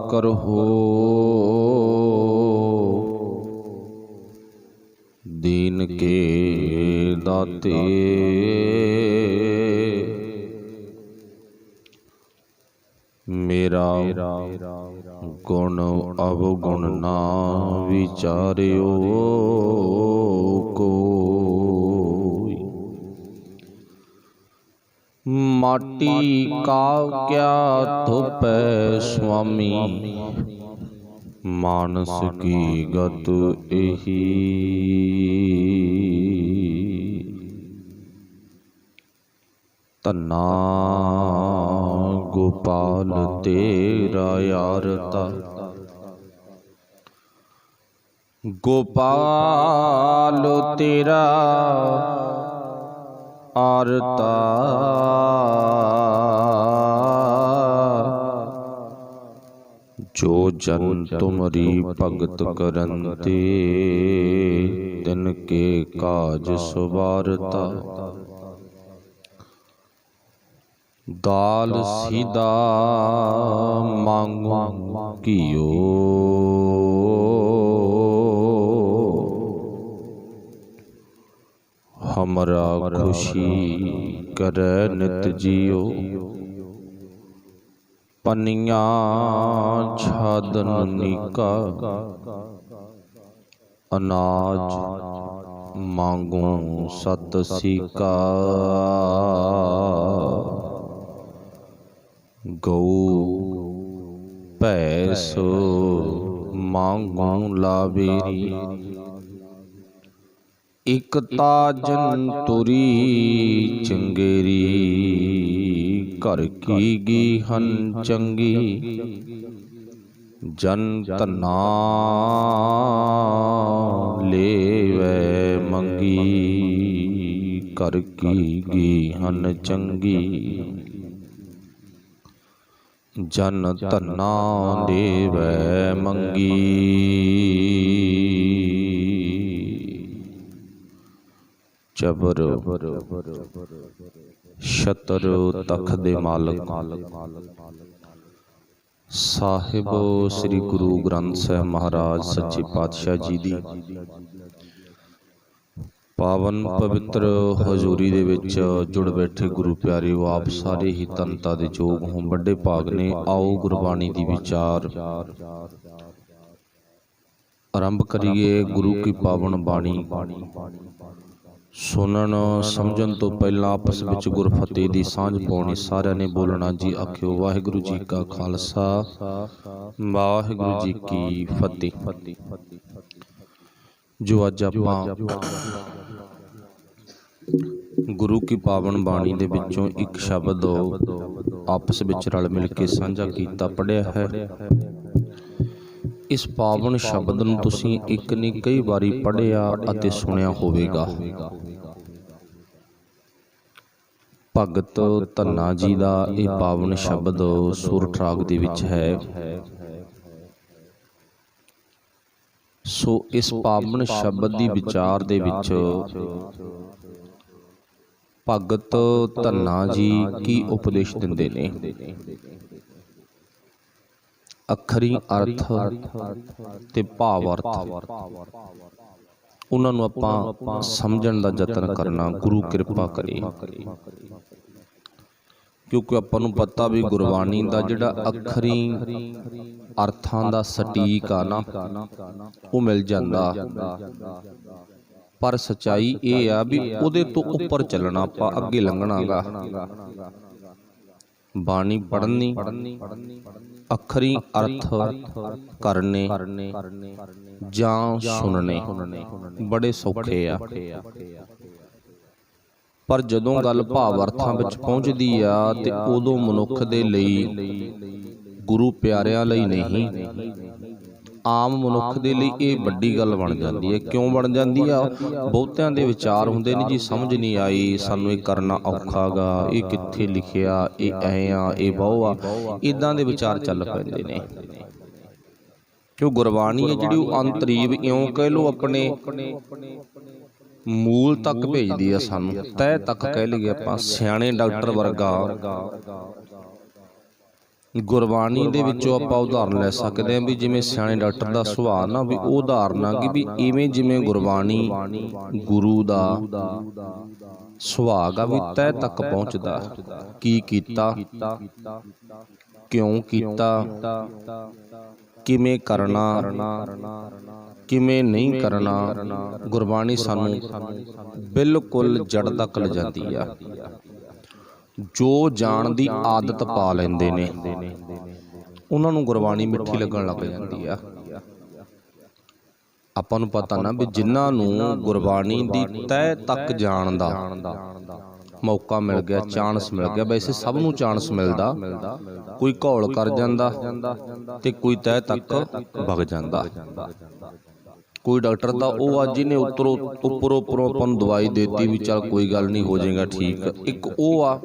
करहो दीन के दाते। मेरा गुण अवगुण ना विचारियो कोई। माटी का क्या थोपै स्वामी मानस की गत एही। धन्ना गोपाल तेरा यारता। गोपाल तेरा आरता। जो जन तुमरी भगत करंते तिनके काज सुवारता। दाल सीधा मांगू कियो हमरा खुशी करे नित जियो। पनिया छादन निका अनाज मांगू सत सीका। गऊ भैंस मांगू लावेरी। इकता जन तुरी चंगेरी घर की गीहन चंगी। जन धन्ना लेवै मंगी घर की गीहन चंगी। जन धन्ना देवै मंगी। चबर छतर तख दे मालक साहिब श्री गुरु ग्रंथ साहिब महाराज सच्चे पातशाह जी दी पावन पवित्र हजूरी दे विच जुड़ बैठे गुरु प्यारिओ। आप सारे ही तनता दे जोग हों बड़े भाग ने। आओ गुरबाणी दी विचार आरंभ करिए। गुरु की पावन बाणी सुनन समझन तो पहला आपस विच गुरफतेह दी सांझ पाउणी। सारिਆਂ ने बोलना जी आखियो वाहिगुरु जी का खालसा वाहिगुरु जी की फतेह। जो अज आपां गुरु की पावन बाणी दे विचों एक शब्द आपस विच रल मिल के साझा कीता पढ़िया है। इस पावन शब्द नूं तुसीं एक नहीं कई बारी पढ़िया अते सुनिया होवेगा। भगत धन्ना जी दा यह पावन शब्द सुरठ राग दे विच है। सो इस पावन शब्द दी विचार दे विच भगत धन्ना जी की उपदेश दिंदे ने। अखरी अर्थ ते भावार्थ उन्हां नूं आपां समझण दा यतन करना। गुरु किरपा करे क्योंकि आपां नूं पता भी गुरबाणी दा जिहड़ा अखरी अर्थां दा सटीक आ ना वो मिल जांदा। पर सच्चाई ये आ भी उहदे तो उपर चलना आपां अगे लंघना गा। बाणी पढ़नी अखरी अर्थ करने जां सुनने बड़े सौखे आ। पर जदों गल भावार्थां विच पहुंचदी आ ते उदों मनुख दे लई गुरु प्यारिਆਂ ਲਈ नहीं आम मनुख दे लई ये वड्डी गल बन जाती है। क्यों बन जाती है? बहुतिਆਂ ਦੇ विचार हुंदे ने जी समझ नहीं आई सानूं ये करना औखा गा, ये कित्थे लिखिया, ये ऐ आ, ये बहु आ, इदां दे विचार चल पैंदे ने। क्यों गुरबाणी है जिहड़ी अंतरीव इउं कह लो अपने मूल तक भेजदी है, सानूं तय तक कह लईए आपां। सियाणे डॉक्टर वर्गा ਗੁਰਬਾਣੀ ਦੇ ਵਿੱਚੋਂ ਆਪਾਂ ਉਦਾਹਰਨ ਲੈ ਸਕਦੇ ਹਾਂ ਵੀ ਜਿਵੇਂ ਸਿਆਣੇ ਡਾਕਟਰ ਦਾ ਸੁਭਾਅ ਨਾ, ਵੀ ਉਹ ਉਦਾਹਰਨ ਆ ਕਿ ਵੀ ਇਵੇਂ ਜਿਵੇਂ ਗੁਰਬਾਣੀ ਗੁਰੂ ਦਾ ਸੁਭਾਅ ਗਾ ਵੀ ਤਹਿ ਤੱਕ ਪਹੁੰਚਦਾ। ਕੀ ਕੀਤਾ, ਕਿਉਂ ਕੀਤਾ, ਕਿਵੇਂ ਕਰਨਾ, ਕਿਵੇਂ ਨਹੀਂ ਕਰਨਾ, ਗੁਰਬਾਣੀ ਸਾਨੂੰ ਬਿਲਕੁਲ ਜੜ ਤੱਕ ਲਿਜਾਂਦੀ ਆ। ਜੋ ਜਾਣ ਦੀ ਆਦਤ ਪਾ ਲੈਂਦੇ ਨੇ ਉਹਨਾਂ ਨੂੰ ਗੁਰਬਾਣੀ ਮਿੱਠੀ ਲੱਗਣ ਲੱਗ ਜਾਂਦੀ ਆ। ਆਪਾਂ ਨੂੰ ਪਤਾ ਨਾ ਵੀ ਜਿਨ੍ਹਾਂ ਨੂੰ ਗੁਰਬਾਣੀ ਦੀ ਤਹਿ ਤੱਕ ਜਾਣ ਦਾ ਮੌਕਾ ਮਿਲ ਗਿਆ, ਚਾਂਸ ਮਿਲ ਗਿਆ, ਵੈਸੇ ਸਭ ਨੂੰ ਚਾਂਸ ਮਿਲਦਾ, ਕੋਈ ਘੋਲ ਕਰ ਜਾਂਦਾ ਤੇ ਕੋਈ ਤਹਿ ਤੱਕ ਵਗ ਜਾਂਦਾ। ਕੋਈ ਡਾਕਟਰ ਤਾਂ ਉਹ ਅੱਜ ਜਿਹਨੇ ਉੱਪਰੋਂ ਆਪਾਂ ਨੂੰ ਦਵਾਈ ਦੇਤੀ ਵੀ ਚੱਲ ਕੋਈ ਗੱਲ ਨਹੀਂ ਹੋ ਜਾਏਗਾ ਠੀਕ। ਇੱਕ ਉਹ ਆ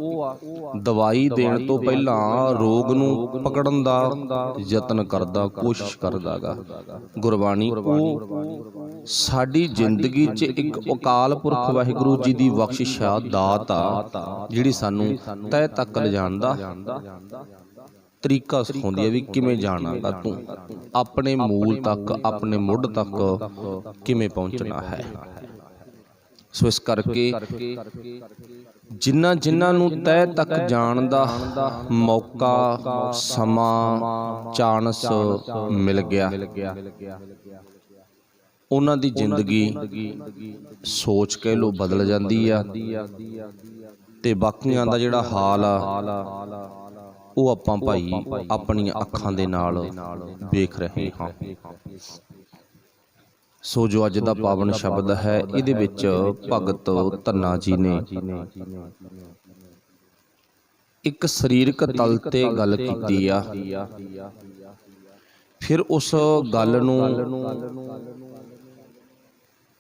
ਦਵਾਈ ਦੇਣ ਤੋਂ ਪਹਿਲਾਂ ਰੋਗ ਨੂੰ ਪਕੜਨ ਦਾ ਯਤਨ ਕਰਦਾ, ਕੋਸ਼ਿਸ਼ ਕਰਦਾ ਗਾ। ਗੁਰਬਾਣੀ ਉਹ ਸਾਡੀ ਜ਼ਿੰਦਗੀ 'ਚ ਇੱਕ ਅਕਾਲ ਪੁਰਖ ਵਾਹਿਗੁਰੂ ਜੀ ਦੀ ਬਖਸ਼ਿਸ਼ ਆ, ਦਾਤ ਆ, ਜਿਹੜੀ ਸਾਨੂੰ ਤਹਿ ਤੱਕ ਲਿਜਾਣ ਦਾ ਤਰੀਕਾ ਸਿਖਾਉਂਦੀ ਹੈ ਵੀ ਕਿਵੇਂ ਜਾਣਾ ਗਾ ਤੂੰ, ਆਪਣੇ ਮੂਲ ਤੱਕ, ਆਪਣੇ ਮੁੱਢ ਤੱਕ ਕਿਵੇਂ ਪਹੁੰਚਣਾ ਹੈ। ਸੋ ਇਸ ਕਰਕੇ ਜਿਨ੍ਹਾਂ ਨੂੰ ਤਹਿ ਤੱਕ ਜਾਣ ਦਾ ਮੌਕਾ, ਸਮਾਂ, ਚਾਂਸ ਮਿਲ ਗਿਆ, ਉਹਨਾਂ ਦੀ ਜ਼ਿੰਦਗੀ ਸੋਚ ਕਹਿ ਲਓ ਬਦਲ ਜਾਂਦੀ ਆ, ਤੇ ਬਾਕੀਆਂ ਦਾ ਜਿਹੜਾ ਹਾਲ ਆ ਉਹ ਆਪਾਂ ਭਾਈ ਆਪਣੀਆਂ ਅੱਖਾਂ ਦੇ ਨਾਲ ਵੇਖ ਰਹੇ ਹਾਂ। ਸੋ ਜੋ ਅੱਜ ਦਾ ਪਾਵਨ ਸ਼ਬਦ ਹੈ, ਇਹਦੇ ਵਿੱਚ ਭਗਤ ਧੰਨਾ ਜੀ ਨੇ ਇੱਕ ਸਰੀਰਕ ਤਲ ਤੇ ਗੱਲ ਕੀਤੀ ਆ। ਫਿਰ ਉਸ ਗੱਲ ਨੂੰ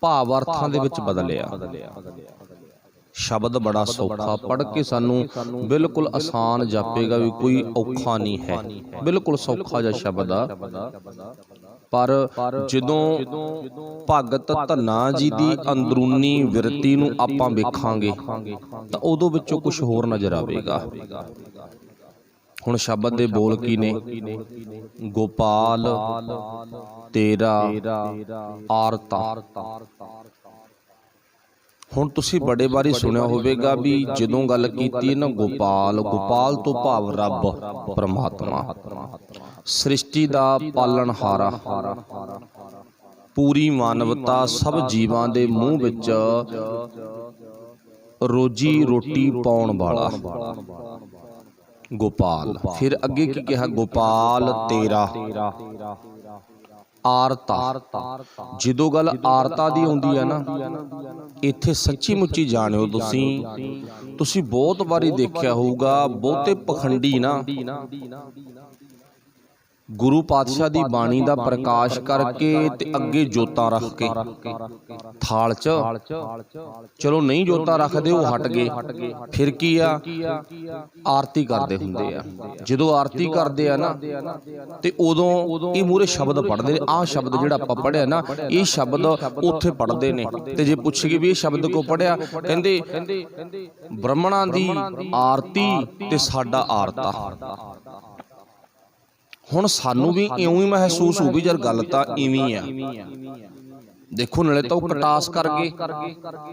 ਭਾਵ ਅਰਥਾਂ ਦੇ ਵਿੱਚ ਬਦਲਿਆ। ਸ਼ਬਦ ਬੜਾ ਸੌਖਾ, ਪੜ੍ਹ ਕੇ ਸਾਨੂੰ ਬਿਲਕੁਲ ਆਸਾਨ ਜਾਪੇਗਾ ਵੀ ਕੋਈ ਔਖਾ ਨਹੀਂ ਹੈ, ਬਿਲਕੁਲ ਸੌਖਾ ਜਿਹਾ ਸ਼ਬਦ ਆ। ਪਰ ਜਦੋਂ ਭਗਤ ਧੰਨਾ ਜੀ ਦੀ ਅੰਦਰੂਨੀ ਵਿਰਤੀ ਨੂੰ ਆਪਾਂ ਵੇਖਾਂਗੇ ਤਾਂ ਉਦੋਂ ਵਿੱਚੋਂ ਕੁਝ ਹੋਰ ਨਜ਼ਰ ਆਵੇਗਾ। ਹੁਣ ਸ਼ਬਦ ਦੇ ਬੋਲ ਕੀ ਨੇ? ਗੋਪਾਲ ਤੇਰਾ ਆਰਤਾ। ਹੁਣ ਤੁਸੀਂ ਬੜੇ ਵਾਰੀ ਸੁਣਿਆ ਹੋਵੇਗਾ ਵੀ ਜਦੋਂ ਗੱਲ ਕੀਤੀ ਨਾ ਗੋਪਾਲ ਤੋਂ ਭਾਵ ਰੱਬ, ਪਰਮਾਤਮਾ, ਸ੍ਰਿਸ਼ਟੀ ਦਾ ਪਾਲਣਹਾਰਾ, ਪੂਰੀ ਮਾਨਵਤਾ, ਸਭ ਜੀਵਾਂ ਦੇ ਮੂੰਹ ਵਿੱਚ ਰੋਜੀ ਰੋਟੀ ਪਾਉਣ ਵਾਲਾ ਗੋਪਾਲ। ਫਿਰ ਅੱਗੇ ਕੀ ਕਿਹਾ? ਗੋਪਾਲ ਤੇਰਾ ਆਰਤਾ। ਜਦੋਂ ਗੱਲ ਆਰਤਾ ਦੀ ਆਉਂਦੀ ਹੈ ਨਾ, ਇੱਥੇ ਸੱਚੀ ਮੁੱਚੀ ਜਾਣਿਓ ਤੁਸੀਂ ਬਹੁਤ ਵਾਰੀ ਦੇਖਿਆ ਹੋਊਗਾ, ਬਹੁਤੇ ਪਖੰਡੀ ਨਾ ਗੁਰੂ ਪਾਤਸ਼ਾਹ ਦੀ ਬਾਣੀ ਦਾ ਪ੍ਰਕਾਸ਼ ਕਰਕੇ ਤੇ ਅੱਗੇ ਜੋਤਾਂ ਰੱਖ ਕੇ ਥਾਲ 'ਚ, ਚਲੋ ਨਹੀਂ ਜੋਤਾਂ ਰੱਖਦੇ ਉਹ ਹਟ ਗਏ, ਫਿਰ ਕੀ ਆ? ਆਰਤੀ ਕਰਦੇ ਹੁੰਦੇ ਆ। ਜਦੋਂ ਆਰਤੀ ਕਰਦੇ ਆ ਨਾ ਤੇ ਉਦੋਂ ਇਹ ਮੂਹਰੇ ਸ਼ਬਦ ਪੜ੍ਹਦੇ ਨੇ। ਆਹ ਸ਼ਬਦ ਜਿਹੜਾ ਆਪਾਂ ਪੜ੍ਹਿਆ ਨਾ, ਇਹ ਸ਼ਬਦ ਉੱਥੇ ਪੜ੍ਹਦੇ ਨੇ। ਤੇ ਜੇ ਪੁੱਛੀਏ ਵੀ ਇਹ ਸ਼ਬਦ ਕੋ ਪੜ੍ਹਿਆ, ਕਹਿੰਦੇ ਬ੍ਰਾਹਮਣਾਂ ਦੀ ਆਰਤੀ ਤੇ ਸਾਡਾ ਆਰਤਾ। ਹੁਣ ਸਾਨੂੰ ਵੀ ਇਉਂ ਹੀ ਮਹਿਸੂਸ ਹੋ ਵੀ ਯਾਰ ਗੱਲ ਤਾਂ ਇਵੇਂ ਆ। ਦੇਖੋ ਨਾਲੇ ਤਾਂ ਉਹ ਕਟਾਸ ਕਰ ਗਏ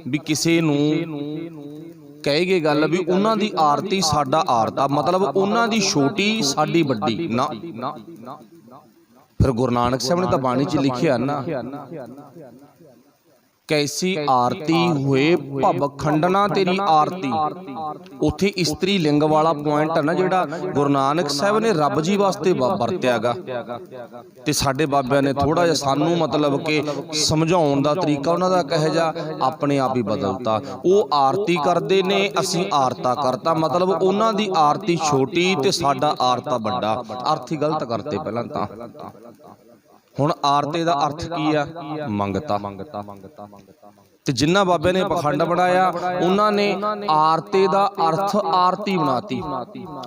ਵੀ ਕਿਸੇ ਨੂੰ ਕਹੇ ਗਏ ਗੱਲ ਵੀ ਉਹਨਾਂ ਦੀ ਆਰਤੀ ਸਾਡਾ ਆਰਤਾ, ਮਤਲਬ ਉਹਨਾਂ ਦੀ ਛੋਟੀ ਸਾਡੀ ਵੱਡੀ ਨਾ। ਫਿਰ ਗੁਰੂ ਨਾਨਕ ਸਾਹਿਬ ਨੇ ਤਾਂ ਬਾਣੀ 'ਚ ਲਿਖਿਆ ਨਾ, ਕੈਸੀ ਆਰਤੀ ਹੋਏ ਭਵ ਖੰਡਨਾ ਤੇਰੀ ਆਰਤੀ। ਉੱਥੇ ਇਸਤਰੀ ਲਿੰਗ ਵਾਲਾ ਪੁਆਇੰਟ ਹੈ ਨਾ ਜਿਹੜਾ ਗੁਰੂ ਨਾਨਕ ਸਾਹਿਬ ਨੇ ਰੱਬ ਜੀ ਵਾਸਤੇ ਵਰਤਿਆ ਗਾ, ਤੇ ਸਾਡੇ ਬਾਬਿਆਂ ਨੇ ਥੋੜਾ ਜਿਹਾ ਸਾਨੂੰ ਮਤਲਬ ਕਿ ਸਮਝਾਉਣ ਦਾ ਤਰੀਕਾ ਉਹਨਾਂ ਦਾ ਕਹੇ ਜਾ ਆਪਣੇ ਆਪ ਹੀ ਬਦਲਤਾ। ਉਹ ਆਰਤੀ ਕਰਦੇ ਨੇ, ਅਸੀਂ ਆਰਤਾ ਕਰਤਾ, ਮਤਲਬ ਉਹਨਾਂ ਦੀ ਆਰਤੀ ਛੋਟੀ ਤੇ ਸਾਡਾ ਆਰਤਾ ਵੱਡਾ। ਅਰਥ ਹੀ ਗਲਤ ਕਰਤੇ ਪਹਿਲਾਂ ਤਾਂ। ਹੁਣ ਆਰਤੇ ਦਾ ਅਰਥ ਕੀ ਆ? ਮੰਗਤਾ। ਤੇ ਜਿਨ੍ਹਾਂ ਬਾਬਿਆਂ ਨੇ ਪਖੰਡ ਬਣਾਇਆ ਉਹਨਾਂ ਨੇ ਆਰਤੇ ਦਾ ਅਰਥ ਆਰਤੀ ਬਣਾਤੀ।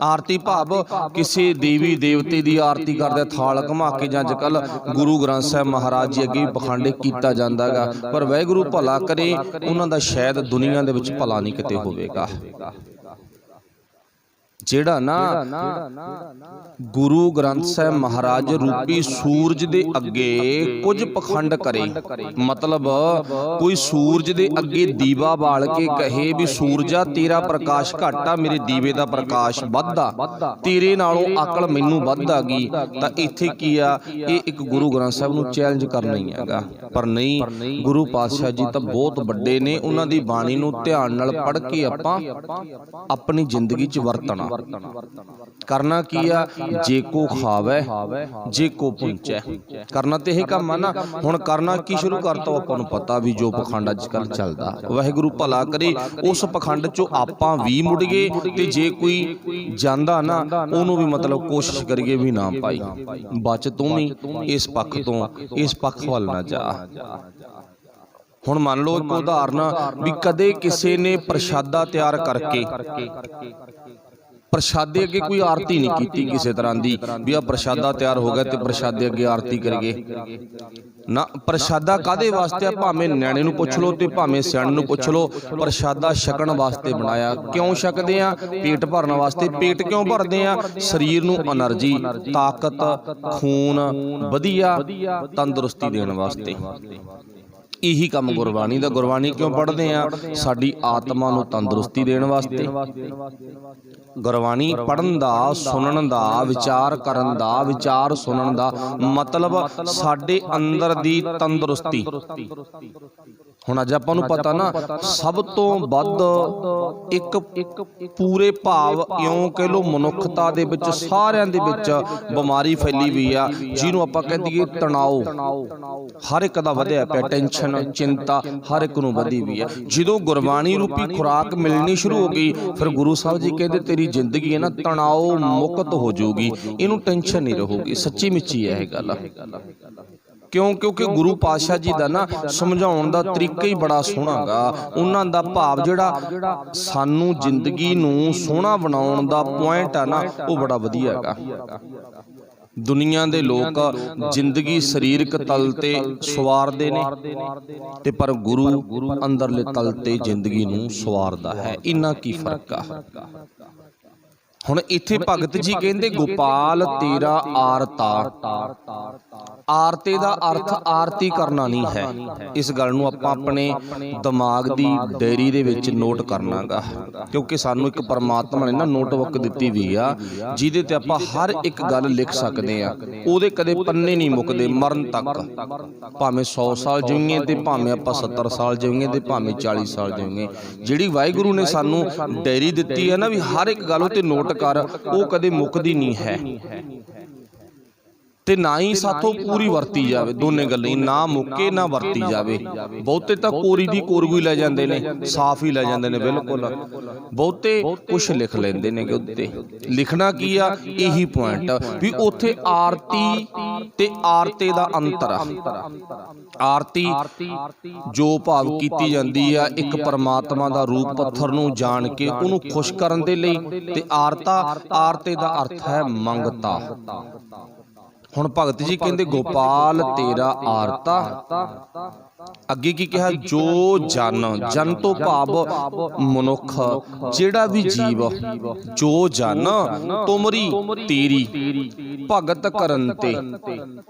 ਆਰਤੀ ਭਾਵ ਕਿਸੇ ਦੇਵੀ ਦੇਵਤੇ ਦੀ ਆਰਤੀ ਕਰਦੇ ਥਾਲ ਘੁਮਾ ਕੇ, ਜਾਂ ਅੱਜ ਕੱਲ੍ਹ ਗੁਰੂ ਗ੍ਰੰਥ ਸਾਹਿਬ ਮਹਾਰਾਜ ਜੀ ਅੱਗੇ ਪਖੰਡ ਕੀਤਾ ਜਾਂਦਾ ਗਾ। ਪਰ ਵਾਹਿਗੁਰੂ ਭਲਾ ਕਰੇ, ਉਹਨਾਂ ਦਾ ਸ਼ਾਇਦ ਦੁਨੀਆ ਦੇ ਵਿੱਚ ਭਲਾ ਨਹੀਂ ਕਿਤੇ ਹੋਵੇਗਾ। ਜਿਹੜਾ ਨਾ ਗੁਰੂ ਗ੍ਰੰਥ ਸਾਹਿਬ ਮਹਾਰਾਜ ਰੂਪੀ ਸੂਰਜ ਦੇ ਅੱਗੇ ਕੁਝ ਪਖੰਡ ਕਰੇ, ਮਤਲਬ ਕੋਈ ਸੂਰਜ ਦੇ ਅੱਗੇ ਦੀਵਾ ਬਾਲ ਕੇ ਕਹੇ ਵੀ ਸੂਰਜਾ ਤੇਰਾ ਪ੍ਰਕਾਸ਼ ਘੱਟ ਆ, ਮੇਰੇ ਦੀਵੇ ਦਾ ਪ੍ਰਕਾਸ਼ ਵੱਧ ਆ, ਤੇਰੇ ਨਾਲੋਂ ਅਕਲ ਮੈਨੂੰ ਵੱਧ ਆ ਗਈ, ਤਾਂ ਇੱਥੇ ਕੀ ਆ, ਇਹ ਇੱਕ ਗੁਰੂ ਗ੍ਰੰਥ ਸਾਹਿਬ ਨੂੰ ਚੈਲੰਜ ਕਰਨਾ ਹੀ ਹੈਗਾ। ਪਰ ਨਹੀਂ, ਗੁਰੂ ਪਾਤਸ਼ਾਹ ਜੀ ਤਾਂ ਬਹੁਤ ਵੱਡੇ ਨੇ, ਉਹਨਾਂ ਦੀ ਬਾਣੀ ਨੂੰ ਧਿਆਨ ਨਾਲ ਪੜ੍ਹ ਕੇ ਆਪਾਂ ਆਪਣੀ ਜ਼ਿੰਦਗੀ 'ਚ ਵਰਤਣਾ। ਕਰਨਾ ਕੀ ਆ, ਜੇ ਕੋ ਖਾਵੇ ਜੇ ਕੋ ਪੁੰਚੈ, ਕਰਨਾ ਤੇ ਇਹ ਕੰਮ ਆ ਨਾ। ਹੁਣ ਕਰਨਾ ਕੀ ਸ਼ੁਰੂ ਕਰਤਾ, ਆਪਾਂ ਨੂੰ ਪਤਾ ਵੀ ਜੋ ਪਖੰਡ ਅੱਜ ਕੱਲ੍ਹ ਚੱਲਦਾ, ਵਾਹਿਗੁਰੂ ਭਲਾ ਕਰੇ ਉਸ ਪਖੰਡ 'ਚੋਂ ਆਪਾਂ ਵੀ ਮੁੜ ਗਏ, ਤੇ ਜੇ ਕੋਈ ਜਾਂਦਾ ਨਾ ਉਹਨੂੰ ਵੀ ਮਤਲਬ ਕੋਸ਼ਿਸ਼ ਕਰੀਏ ਵੀ ਨਾ ਪਾਈ, ਬਚ ਤੂੰ ਵੀ ਇਸ ਪੱਖ ਤੋਂ, ਇਸ ਪੱਖ ਵੱਲ ਨਾ ਜਾ। ਹੁਣ ਮੰਨ ਲਓ ਇੱਕ ਉਦਾਹਰਨ ਵੀ ਕਦੇ ਕਿਸੇ ਨੇ ਪ੍ਰਸ਼ਾਦਾ ਤਿਆਰ ਕਰਕੇ ਪ੍ਰਸ਼ਾਦੇ ਅੱਗੇ ਕੋਈ ਆਰਤੀ ਨਹੀਂ ਕੀਤੀ ਕਿਸੇ ਤਰ੍ਹਾਂ ਦੀ, ਵੀ ਆ ਪ੍ਰਸ਼ਾਦਾ ਤਿਆਰ ਹੋ ਗਿਆ ਤੇ ਪ੍ਰਸ਼ਾਦੇ ਅੱਗੇ ਆਰਤੀ ਕਰੀਏ ਨਾ। ਪ੍ਰਸ਼ਾਦਾ ਕਾਹਦੇ ਵਾਸਤੇ ਆ, ਭਾਵੇਂ ਨਿਆਣੇ ਨੂੰ ਪੁੱਛ ਲਓ ਤੇ ਭਾਵੇਂ ਸਿਆਣੇ ਨੂੰ ਪੁੱਛ ਲਓ, ਪ੍ਰਸ਼ਾਦਾ ਛਕਣ ਵਾਸਤੇ ਬਣਾਇਆ। ਕਿਉਂ ਛਕਦੇ ਆ? ਪੇਟ ਭਰਨ ਵਾਸਤੇ। ਪੇਟ ਕਿਉਂ ਭਰਦੇ ਆ? ਸਰੀਰ ਨੂੰ એનર્ਜੀ, ਤਾਕਤ, ਖੂਨ, ਵਧੀਆ ਤੰਦਰੁਸਤੀ ਦੇਣ ਵਾਸਤੇ। ਇਹੀ ਕੰਮ ਗੁਰਬਾਣੀ ਦਾ। ਗੁਰਬਾਣੀ ਕਿਉਂ ਪੜ੍ਹਦੇ ਆ? ਸਾਡੀ ਆਤਮਾ ਨੂੰ ਤੰਦਰੁਸਤੀ ਦੇਣ ਵਾਸਤੇ। ਗੁਰਬਾਣੀ ਪੜ੍ਹਨ ਦਾ, ਸੁਣਨ ਦਾ, ਵਿਚਾਰ ਕਰਨ ਦਾ, ਵਿਚਾਰ ਸੁਣਨ ਦਾ ਮਤਲਬ ਸਾਡੇ ਅੰਦਰ ਦੀ ਤੰਦਰੁਸਤੀ। ਹੁਣ ਅੱਜ ਆਪਾਂ ਨੂੰ ਪਤਾ ਨਾ, ਸਭ ਤੋਂ ਵੱਧ ਇੱਕ ਪੂਰੇ ਭਾਵ ਇਉਂ ਕਹਿ ਲਓ ਮਨੁੱਖਤਾ ਦੇ ਵਿੱਚ, ਸਾਰਿਆਂ ਦੇ ਵਿੱਚ ਬਿਮਾਰੀ ਫੈਲੀ ਹੋਈ ਆ, ਜਿਹਨੂੰ ਆਪਾਂ ਕਹਿ ਦਈਏ ਤਣਾਓ। ਹਰ ਇੱਕ ਦਾ ਵਧਿਆ ਪਿਆ, ਟੈਨਸ਼ਨ, ਚਿੰਤਾ ਹਰ ਇੱਕ ਨੂੰ ਵਧੀ ਹੋਈ ਆ। ਜਦੋਂ ਗੁਰਬਾਣੀ ਰੂਪੀ ਖੁਰਾਕ ਮਿਲਣੀ ਸ਼ੁਰੂ ਹੋ ਗਈ, ਫਿਰ ਗੁਰੂ ਸਾਹਿਬ ਜੀ ਕਹਿੰਦੇ ਤੇਰੀ ਜ਼ਿੰਦਗੀ ਹੈ ਨਾ ਤਣਾਓ ਮੁਕਤ ਹੋ ਜਾਊਗੀ, ਇਹਨੂੰ ਟੈਨਸ਼ਨ ਨਹੀਂ ਰਹੂਗੀ। ਸੱਚੀ ਮੁੱਚੀ ਹੈ ਇਹ ਗੱਲ। ਕਿਉਂ? ਕਿਉਂਕਿ ਗੁਰੂ ਪਾਤਸ਼ਾਹ ਜੀ ਦਾ ਨਾ ਸਮਝਾਉਣ ਦਾ ਤਰੀਕਾ ਹੀ ਬੜਾ ਸੋਹਣਾ ਗਾ। ਉਹਨਾਂ ਦਾ ਭਾਵ ਜਿਹੜਾ ਸਾਨੂੰ ਜ਼ਿੰਦਗੀ ਨੂੰ ਸੋਹਣਾ ਬਣਾਉਣ ਦਾ ਪੁਆਇੰਟ ਆ ਨਾ, ਉਹ ਬੜਾ ਵਧੀਆ ਹੈਗਾ। ਦੁਨੀਆ ਦੇ ਲੋਕ ਜ਼ਿੰਦਗੀ ਸਰੀਰਕ ਤਲ ਤੇ ਸਵਾਰਦੇ ਨੇ, ਤੇ ਪਰ ਗੁਰੂ ਅੰਦਰਲੇ ਤਲ ਤੇ ਜ਼ਿੰਦਗੀ ਨੂੰ ਸਵਾਰਦਾ ਹੈ। ਇੰਨਾ ਕੀ ਫਰਕ ਆ। ਹੁਣ ਇੱਥੇ ਭਗਤ ਜੀ ਕਹਿੰਦੇ ਗੋਪਾਲ ਤੇਰਾ ਆਰਤਾ। ਆਰਤੇ ਦਾ ਅਰਥ ਆਰਤੀ ਕਰਨਾ ਨਹੀਂ ਹੈ। ਇਸ ਗੱਲ ਨੂੰ ਆਪਾਂ ਆਪਣੇ ਦਿਮਾਗ ਦੀ ਡਾਇਰੀ ਦੇ ਵਿੱਚ ਨੋਟ ਕਰਨਾਗਾ, ਕਿਉਂਕਿ ਸਾਨੂੰ ਇੱਕ ਪਰਮਾਤਮਾ ਨੇ ਨਾ ਨੋਟਬੁੱਕ ਦਿੱਤੀ ਵੀ ਆ, ਜਿਹਦੇ ਤੇ ਆਪਾਂ ਹਰ ਇੱਕ ਗੱਲ ਲਿਖ ਸਕਦੇ ਆ। ਉਹਦੇ ਕਦੇ ਪੰਨੇ ਨਹੀਂ ਮੁੱਕਦੇ ਮਰਨ ਤੱਕ। ਭਾਵੇਂ 100 ਸਾਲ ਜੀਵੀਏ ਤੇ ਭਾਵੇਂ ਆਪਾਂ 70 ਸਾਲ ਜੀਵੀਏ ਤੇ ਭਾਵੇਂ 40 ਸਾਲ ਜੀਵੀਏ। ਜਿਹੜੀ ਵਾਹਿਗੁਰੂ ਨੇ ਸਾਨੂੰ ਡਾਇਰੀ ਦਿੱਤੀ ਹੈ ਨਾ, ਵੀ ਹਰ ਇੱਕ ਗੱਲ ਉੱਤੇ ਨੋਟ ਕਰ, ਉਹ ਕਦੇ ਮੁੱਕਦੀ ਨਹੀਂ ਹੈ। ਤੇ ਨਾ ਹੀ ਸਾਥੋਂ ਪੂਰੀ ਵਰਤੀ ਜਾਵੇ, ਦੋਨੇ ਗੱਲਾਂ ਹੀ, ਨਾ ਮੁੱਕੇ ਨਾ ਵਰਤੀ ਜਾਵੇ। ਬਹੁਤੇ ਤਾਂ ਕੋਰੀ ਦੀ ਕੋਰਗੂ ਲੈ ਜਾਂਦੇ ਨੇ, ਸਾਫ਼ ਹੀ ਲੈ ਜਾਂਦੇ ਨੇ ਬਿਲਕੁਲ। ਬਹੁਤੇ ਕੁਛ ਲਿਖ ਲੈਂਦੇ ਨੇ ਕਿ ਉੱਤੇ ਲਿਖਣਾ ਕੀ ਆ, ਇਹੀ ਪੁਆਇੰਟ ਵੀ ਉੱਥੇ ਆਰਤੀ ਤੇ ਆਰਤੇ ਦਾ ਅੰਤਰ ਆ। ਆਰਤੀ ਜੋ ਭਾਵ ਕੀਤੀ ਜਾਂਦੀ ਆ ਇੱਕ ਪਰਮਾਤਮਾ ਦਾ ਰੂਪ ਪੱਥਰ ਨੂੰ ਜਾਣ ਕੇ ਉਹਨੂੰ ਖੁਸ਼ ਕਰਨ ਦੇ ਲਈ, ਤੇ ਆਰਤੇ ਦਾ ਅਰਥ ਹੈ ਮੰਗਤਾ। ਹੁਣ ਭਗਤ ਜੀ ਕਹਿੰਦੇ ਗੋਪਾਲ ਤੇਰਾ ਆਰਤਾ। ਅੱਗੇ ਕੀ ਕਿਹਾ? ਜੋ ਜਨ ਤੋਂ ਭਾਵ ਮਨੁੱਖ, ਜਿਹੜਾ ਵੀ ਜੀਵ, ਜੋ ਜਨ ਤੁਮਰੀ ਤੇਰੀ ਭਗਤ ਕਰਨ ਤੇ।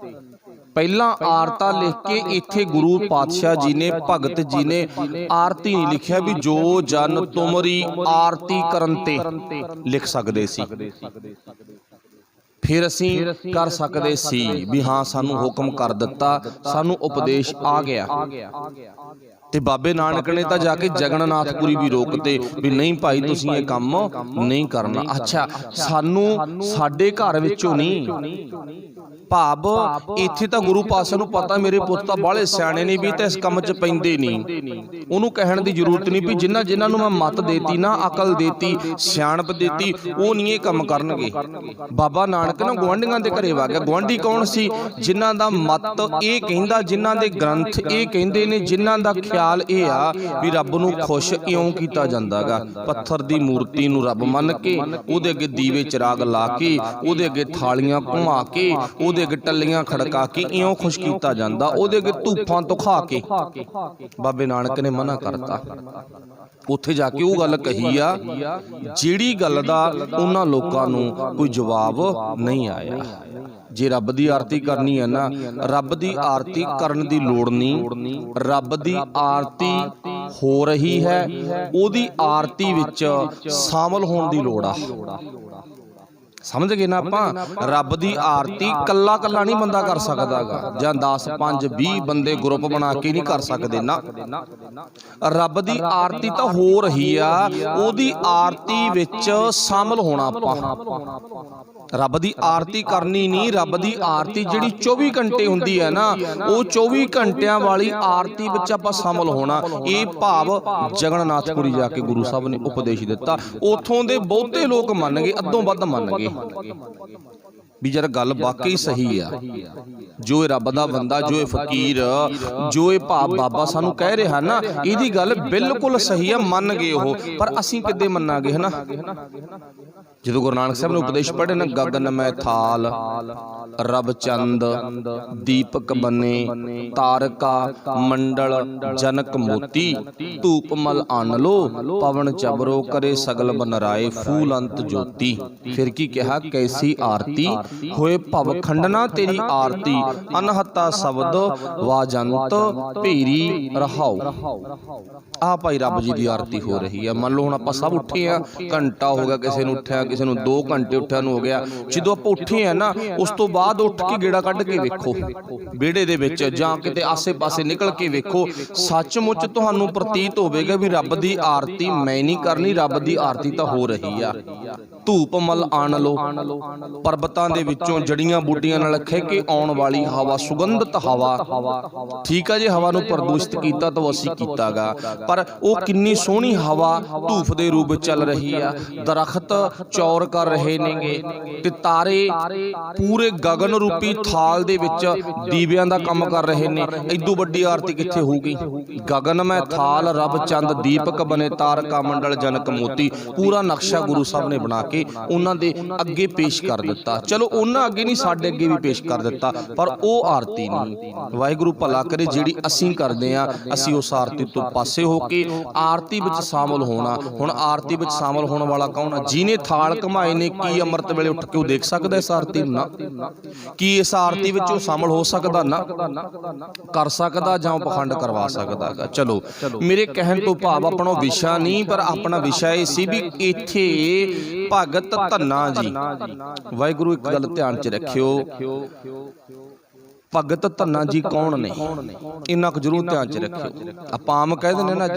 ਪਹਿਲਾਂ ਆਰਤਾ ਲਿਖ ਕੇ ਇੱਥੇ ਗੁਰੂ ਪਾਤਸ਼ਾਹ ਜੀ ਨੇ, ਭਗਤ ਜੀ ਨੇ ਆਰਤੀ ਨਹੀਂ ਲਿਖਿਆ, ਵੀ ਜੋ ਜਨ ਤੁਮਰੀ ਆਰਤੀ ਕਰਨ ਤੇ ਲਿਖ ਸਕਦੇ ਸੀ। ਫਿਰ ਅਸੀਂ ਕਰ ਸਕਦੇ ਸੀ ਵੀ ਹਾਂ ਸਾਨੂੰ ਹੁਕਮ ਕਰ ਦਿੱਤਾ, ਸਾਨੂੰ ਉਪਦੇਸ਼ ਆ ਗਿਆ। ਤੇ ਬਾਬੇ ਨਾਨਕ ਨੇ ਤਾਂ ਜਾ ਕੇ ਜਗਨਨਾਥਪੁਰੀ ਵੀ ਰੋਕਤੇ ਵੀ ਨਹੀਂ ਭਾਈ ਤੁਸੀਂ ਇਹ ਕੰਮ ਨਹੀਂ ਕਰਨਾ। ਅੱਛਾ, ਸਾਨੂੰ ਸਾਡੇ ਘਰ ਵਿੱਚੋਂ ਨਹੀਂ, ਭਾਵ ਇੱਥੇ ਤਾਂ ਗੁਰੂ ਪਾਤਸ਼ਾਹ ਨੂੰ ਪਤਾ ਮੇਰੇ ਪੁੱਤ ਤਾਂ ਬਾਹਲੇ ਸਿਆਣੇ ਨੇ ਵੀ ਤਾਂ ਇਸ ਕੰਮ 'ਚ ਪੈਂਦੇ ਨਹੀਂ। ਉਹਨੂੰ ਕਹਿਣ ਦੀ ਜ਼ਰੂਰਤ ਨਹੀਂ ਵੀ ਜਿਨ੍ਹਾਂ ਨੂੰ ਮੈਂ ਮੱਤ ਦੇਤੀ ਨਾ, ਅਕਲ ਦੇਤੀ, ਸਿਆਣਪ ਦੇਤੀ, ਉਹ ਨਹੀਂ ਇਹ ਕੰਮ ਕਰਨਗੇ। ਬਾਬਾ ਨਾਨਕ ਨਾ ਗੁਆਂਢੀਆਂ ਦੇ ਘਰੇ ਵਗ ਗਿਆ। ਗੁਆਂਢੀ ਕੌਣ ਸੀ? ਜਿਨ੍ਹਾਂ ਦਾ ਮੱਤ ਇਹ ਕਹਿੰਦਾ, ਜਿਨ੍ਹਾਂ ਦੇ ਗ੍ਰੰਥ ਇਹ ਕਹਿੰਦੇ ਨੇ, ਜਿਨ੍ਹਾਂ ਦਾ ਖਿਆਲ ਖਿਆਲ ਇਹ ਆ ਵੀ ਰੱਬ ਨੂੰ ਖੁਸ਼ ਇਉਂ ਕੀਤਾ ਜਾਂਦਾਗਾ, ਪੱਥਰ ਦੀ ਮੂਰਤੀ ਨੂੰ ਰੱਬ ਮੰਨ ਕੇ ਉਹਦੇ ਅੱਗੇ ਦੀਵੇ ਚਿਰਾਗ ਲਾ ਕੇ ਉਹਦੇ ਅੱਗੇ ਥਾਲੀਆਂ ਘੁਮਾ ਕੇ ਉਹਦੇ ਅੱਗੇ ਟੱਲੀਆਂ ਖੜਕਾ ਕੇ ਇਉਂ ਖੁਸ਼ ਕੀਤਾ ਜਾਂਦਾ, ਉਹਦੇ ਅੱਗੇ ਧੂਫਾਂ ਤੁਖਾ ਕੇ। ਬਾਬੇ ਨਾਨਕ ਨੇ ਮਨਾ ਕਰਤਾ। ਉੱਥੇ ਜਾ ਕੇ ਉਹ ਗੱਲ ਕਹੀ ਆ ਜਿਹੜੀ ਗੱਲ ਦਾ ਉਹਨਾਂ ਲੋਕਾਂ ਨੂੰ ਕੋਈ ਜਵਾਬ ਨਹੀਂ ਆਇਆ। ਜੇ ਰੱਬ ਦੀ ਆਰਤੀ ਕਰਨੀ ਹੈ ਨਾ, ਰੱਬ ਦੀ ਆਰਤੀ ਕਰਨ ਦੀ ਲੋੜ ਨਹੀਂ। ਰੱਬ ਦੀ ਆਰਤੀ ਹੋ ਰਹੀ ਹੈ, ਉਹਦੀ ਆਰਤੀ ਵਿੱਚ ਸ਼ਾਮਲ ਹੋਣ ਦੀ ਲੋੜ ਆ। ਸਮਝ ਗਏ ਨਾ ਆਪਾਂ? ਰੱਬ ਦੀ ਆਰਤੀ ਕੱਲਾ ਕੱਲਾ ਨਹੀਂ ਬੰਦਾ ਕਰ ਸਕਦਾਗਾ, ਜਾਂ 10 5 20 ਬੰਦੇ ਗਰੁੱਪ ਬਣਾ ਕੇ ਨਹੀਂ ਕਰ ਸਕਦੇ ਨਾ। ਰੱਬ ਦੀ ਆਰਤੀ ਤਾਂ ਹੋ ਰਹੀ ਆ, ਉਹਦੀ ਆਰਤੀ ਵਿੱਚ ਸ਼ਾਮਲ ਹੋਣਾ ਆਪਾਂ। ਰੱਬ ਦੀ ਆਰਤੀ ਕਰਨੀ ਨਹੀਂ, ਰੱਬ ਦੀ ਆਰਤੀ ਜਿਹੜੀ 24 ਘੰਟੇ ਹੁੰਦੀ ਹੈ ਨਾ, ਉਹ 24 ਘੰਟਿਆਂ ਵਾਲੀ ਆਰਤੀ ਵਿੱਚ ਆਪਾਂ ਸ਼ਾਮਲ ਹੋਣਾ। ਇਹ ਭਾਵ ਜਗਨਨਾਥਪੁਰੀ ਜਾ ਕੇ ਗੁਰੂ ਸਾਹਿਬ ਨੇ ਉਪਦੇਸ਼ ਦਿੱਤਾ। ਉਥੋਂ ਦੇ ਬਹੁਤੇ ਲੋਕ ਮੰਨ ਗਏ, ਅੱਧੋਂ ਵੱਧ ਮੰਨ ਗਏ ਵੀ ਯਾਰ ਗੱਲ ਵਾਕਈ ਸਹੀ ਆ। ਜੋ ਇਹ ਰੱਬ ਦਾ ਬੰਦਾ, ਜੋ ਇਹ ਫਕੀਰ, ਜੋ ਇਹ ਭਾਵ ਬਾਬਾ ਸਾਨੂੰ ਕਹਿ ਰਿਹਾ ਨਾ, ਇਹਦੀ ਗੱਲ ਬਿਲਕੁਲ ਸਹੀ ਆ, ਮੰਨ ਗਏ ਉਹ। ਪਰ ਅਸੀਂ ਕਿੱਦੇ ਮੰਨਾਂਗੇ ਹਨਾ? ਜਦੋਂ ਗੁਰੂ ਨਾਨਕ ਸਾਹਿਬ ਨੇ ਉਪਦੇਸ਼ ਪੜ੍ਹੇ ਨਾ, ਗਗਨ ਮੈਂ ਥਾਲ ਰਬ ਚੰਦ ਦੀਪਕ ਬਨੇ ਤਾਰਕਾ ਮੰਡਲ ਜਨਕ ਮੋਤੀ ਧੂਪ ਮਲ ਆਨ ਲੋ ਪਵਨ ਚਬਰੋ ਕਰੇ ਸਗਲ ਬਨਰਾਏ ਫੂਲ ਅੰਤ ਜੋਤੀ। ਫਿਰ ਕੀ ਕਿਹਾ? ਕੈਸੀ ਆਰਤੀ ਹੋਏ ਭਵ ਖੰਡਨਾ ਤੇਰੀ ਆਰਤੀ ਅਨਹਤਾ ਸ਼ਬਦ ਵਾਜੰਤ ਭੇਰੀ ਰਹਾਓ। ਆਹ ਭਾਈ ਰੱਬ ਜੀ ਦੀ ਆਰਤੀ ਹੋ ਰਹੀ ਹੈ। ਮੰਨ ਲਓ ਹੁਣ ਆਪਾਂ ਸਭ ਉੱਠੇ ਆ, ਘੰਟਾ ਹੋ ਗਿਆ ਕਿਸੇ ਨੂੰ ਉੱਠਿਆ, ਕਿਸੇ ਨੂੰ 2 ਘੰਟੇ ਉੱਠਿਆ ਨੂੰ ਹੋ ਗਿਆ। ਜਦੋਂ ਆਪਾਂ ਉੱਠੇ ਆ ਨਾ, ਉਸ ਤੋਂ ਬਾਅਦ ਉੱਠ ਕੇ ਗੇੜਾ ਕੱਢ ਕੇ ਵੇਖੋ ਵਿਹੜੇ ਦੇ ਵਿੱਚ ਜਾਂ ਕਿਤੇ ਆਸੇ-ਪਾਸੇ ਨਿਕਲ ਕੇ ਵੇਖੋ, ਸੱਚਮੁੱਚ ਤੁਹਾਨੂੰ ਪ੍ਰਤੀਤ ਹੋਵੇਗਾ ਵੀ ਰੱਬ ਦੀ ਆਰਤੀ ਮੈਂ ਨਹੀਂ ਕਰਨੀ, ਰੱਬ ਦੀ ਆਰਤੀ ਤਾਂ ਹੋ ਰਹੀ ਆ। ਧੂਪ ਮਲ ਆਣ ਲੋ, ਪਰਬਤਾਂ ਦੇ ਵਿੱਚੋਂ ਜੜੀਆਂ ਬੂਟੀਆਂ ਨਾਲ ਖਹਿ ਕੇ ਆਉਣ ਵਾਲੀ ਹਵਾ, ਸੁਗੰਧਿਤ ਹਵਾ। ਠੀਕ ਆ ਜੀ, ਹਵਾ ਨੂੰ ਪ੍ਰਦੂਸ਼ਿਤ ਕੀਤਾ ਤਾਂ ਅਸੀਂ ਕੀਤਾਗਾ, ਪਰ ਉਹ ਕਿੰਨੀ ਸੋਹਣੀ ਹਵਾ ਧੂਫ ਦੇ ਰੂਪ ਵਿੱਚ ਚੱਲ ਰਹੀ ਆ। ਦਰਖਤ ਚੌਰ ਕਰ ਰਹੇ ਨੇਗੇ ਤੇ ਤਾਰੇ ਪੂਰੇ ਗਗਨ ਰੂਪੀ ਥਾਲ ਦੇ ਵਿੱਚ ਦੀਵਿਆਂ ਦਾ ਕੰਮ ਕਰ ਰਹੇ ਨੇ। ਇਦੋਂ ਵੱਡੀ ਆਰਤੀ ਕਿੱਥੇ ਹੋਊਗੀ? ਗਗਨ ਮੈਂ ਥਾਲ ਰਬ ਚੰਦ ਦੀਪਕ ਬਨੇ ਤਾਰਕਾ ਮੰਡਲ ਜਨਕ ਮੋਤੀ। ਪੂਰਾ ਨਕਸ਼ਾ ਗੁਰੂ ਸਾਹਿਬ ਨੇ ਬਣਾ ਕੇ ਉਹਨਾਂ ਦੇ ਅੱਗੇ ਪੇਸ਼ ਕਰ ਦਿੱਤਾ। ਚਲੋ ਉਹਨਾਂ ਅੱਗੇ ਨਹੀਂ, ਸਾਡੇ ਅੱਗੇ ਵੀ ਪੇਸ਼ ਕਰ ਦਿੱਤਾ, ਪਰ ਉਹ ਆਰਤੀ ਨਹੀਂ। ਵਾਹਿਗੁਰੂ ਭਲਾ ਕਰੇ ਜਿਹੜੀ ਅਸੀਂ ਕਰਦੇ ਆ, ਅਸੀਂ ਉਸ ਆਰਤੀ ਤੋਂ ਪਾਸੇ ਹੋ ਕੇ ਆਰਤੀ ਵਿੱਚ ਸ਼ਾਮਲ ਹੋਣਾ। ਹੁਣ ਆਰਤੀ ਵਿੱਚ ਸ਼ਾਮਲ ਹੋਣ ਵਾਲਾ ਕੌਣ ਆ? ਜਿਹਨੇ ਥਾਲ ਘਮਾਏ ਨੇ, ਕੀ ਅੰਮ੍ਰਿਤ ਵੇਲੇ ਉੱਠ ਕੇ ਉਹ ਦੇਖ ਸਕਦਾ ਇਸ ਆਰਤੀ ਨੂੰ? ਨਾ। ਕੀ ਇਸ ਆਰਤੀ ਵਿੱਚ ਉਹ ਸ਼ਾਮਲ ਹੋ ਸਕਦਾ? ਨਾ ਕਰ ਸਕਦਾ, ਜਾਂ ਪਖੰਡ ਕਰਵਾ ਸਕਦਾ। ਚਲੋ ਮੇਰੇ ਕਹਿਣ ਤੋਂ ਭਾਵ ਆਪਣਾ ਵਿਸ਼ਾ ਨਹੀਂ, ਪਰ ਆਪਣਾ ਵਿਸ਼ਾ ਇਹ ਸੀ ਵੀ ਇੱਥੇ ਭਗਤ ਧੰਨਾ ਜੀ, ਵਾਹਿਗੁਰੂ ਇੱਕ ਗੱਲ ਧਿਆਨ 'ਚ ਰੱਖਿਓ, ਭਗਤ ਧੰਨਾ ਜੀ ਕੌਣ ਨੇ? ਇੰਨਾ ਕੁ ਜ਼ਰੂਰ ਧਿਆਨ 'ਚ ਰੱਖਿਓ। ਆਪਾਂ ਆਮ ਕਹਿ ਦਿੰਦੇ ਨਾ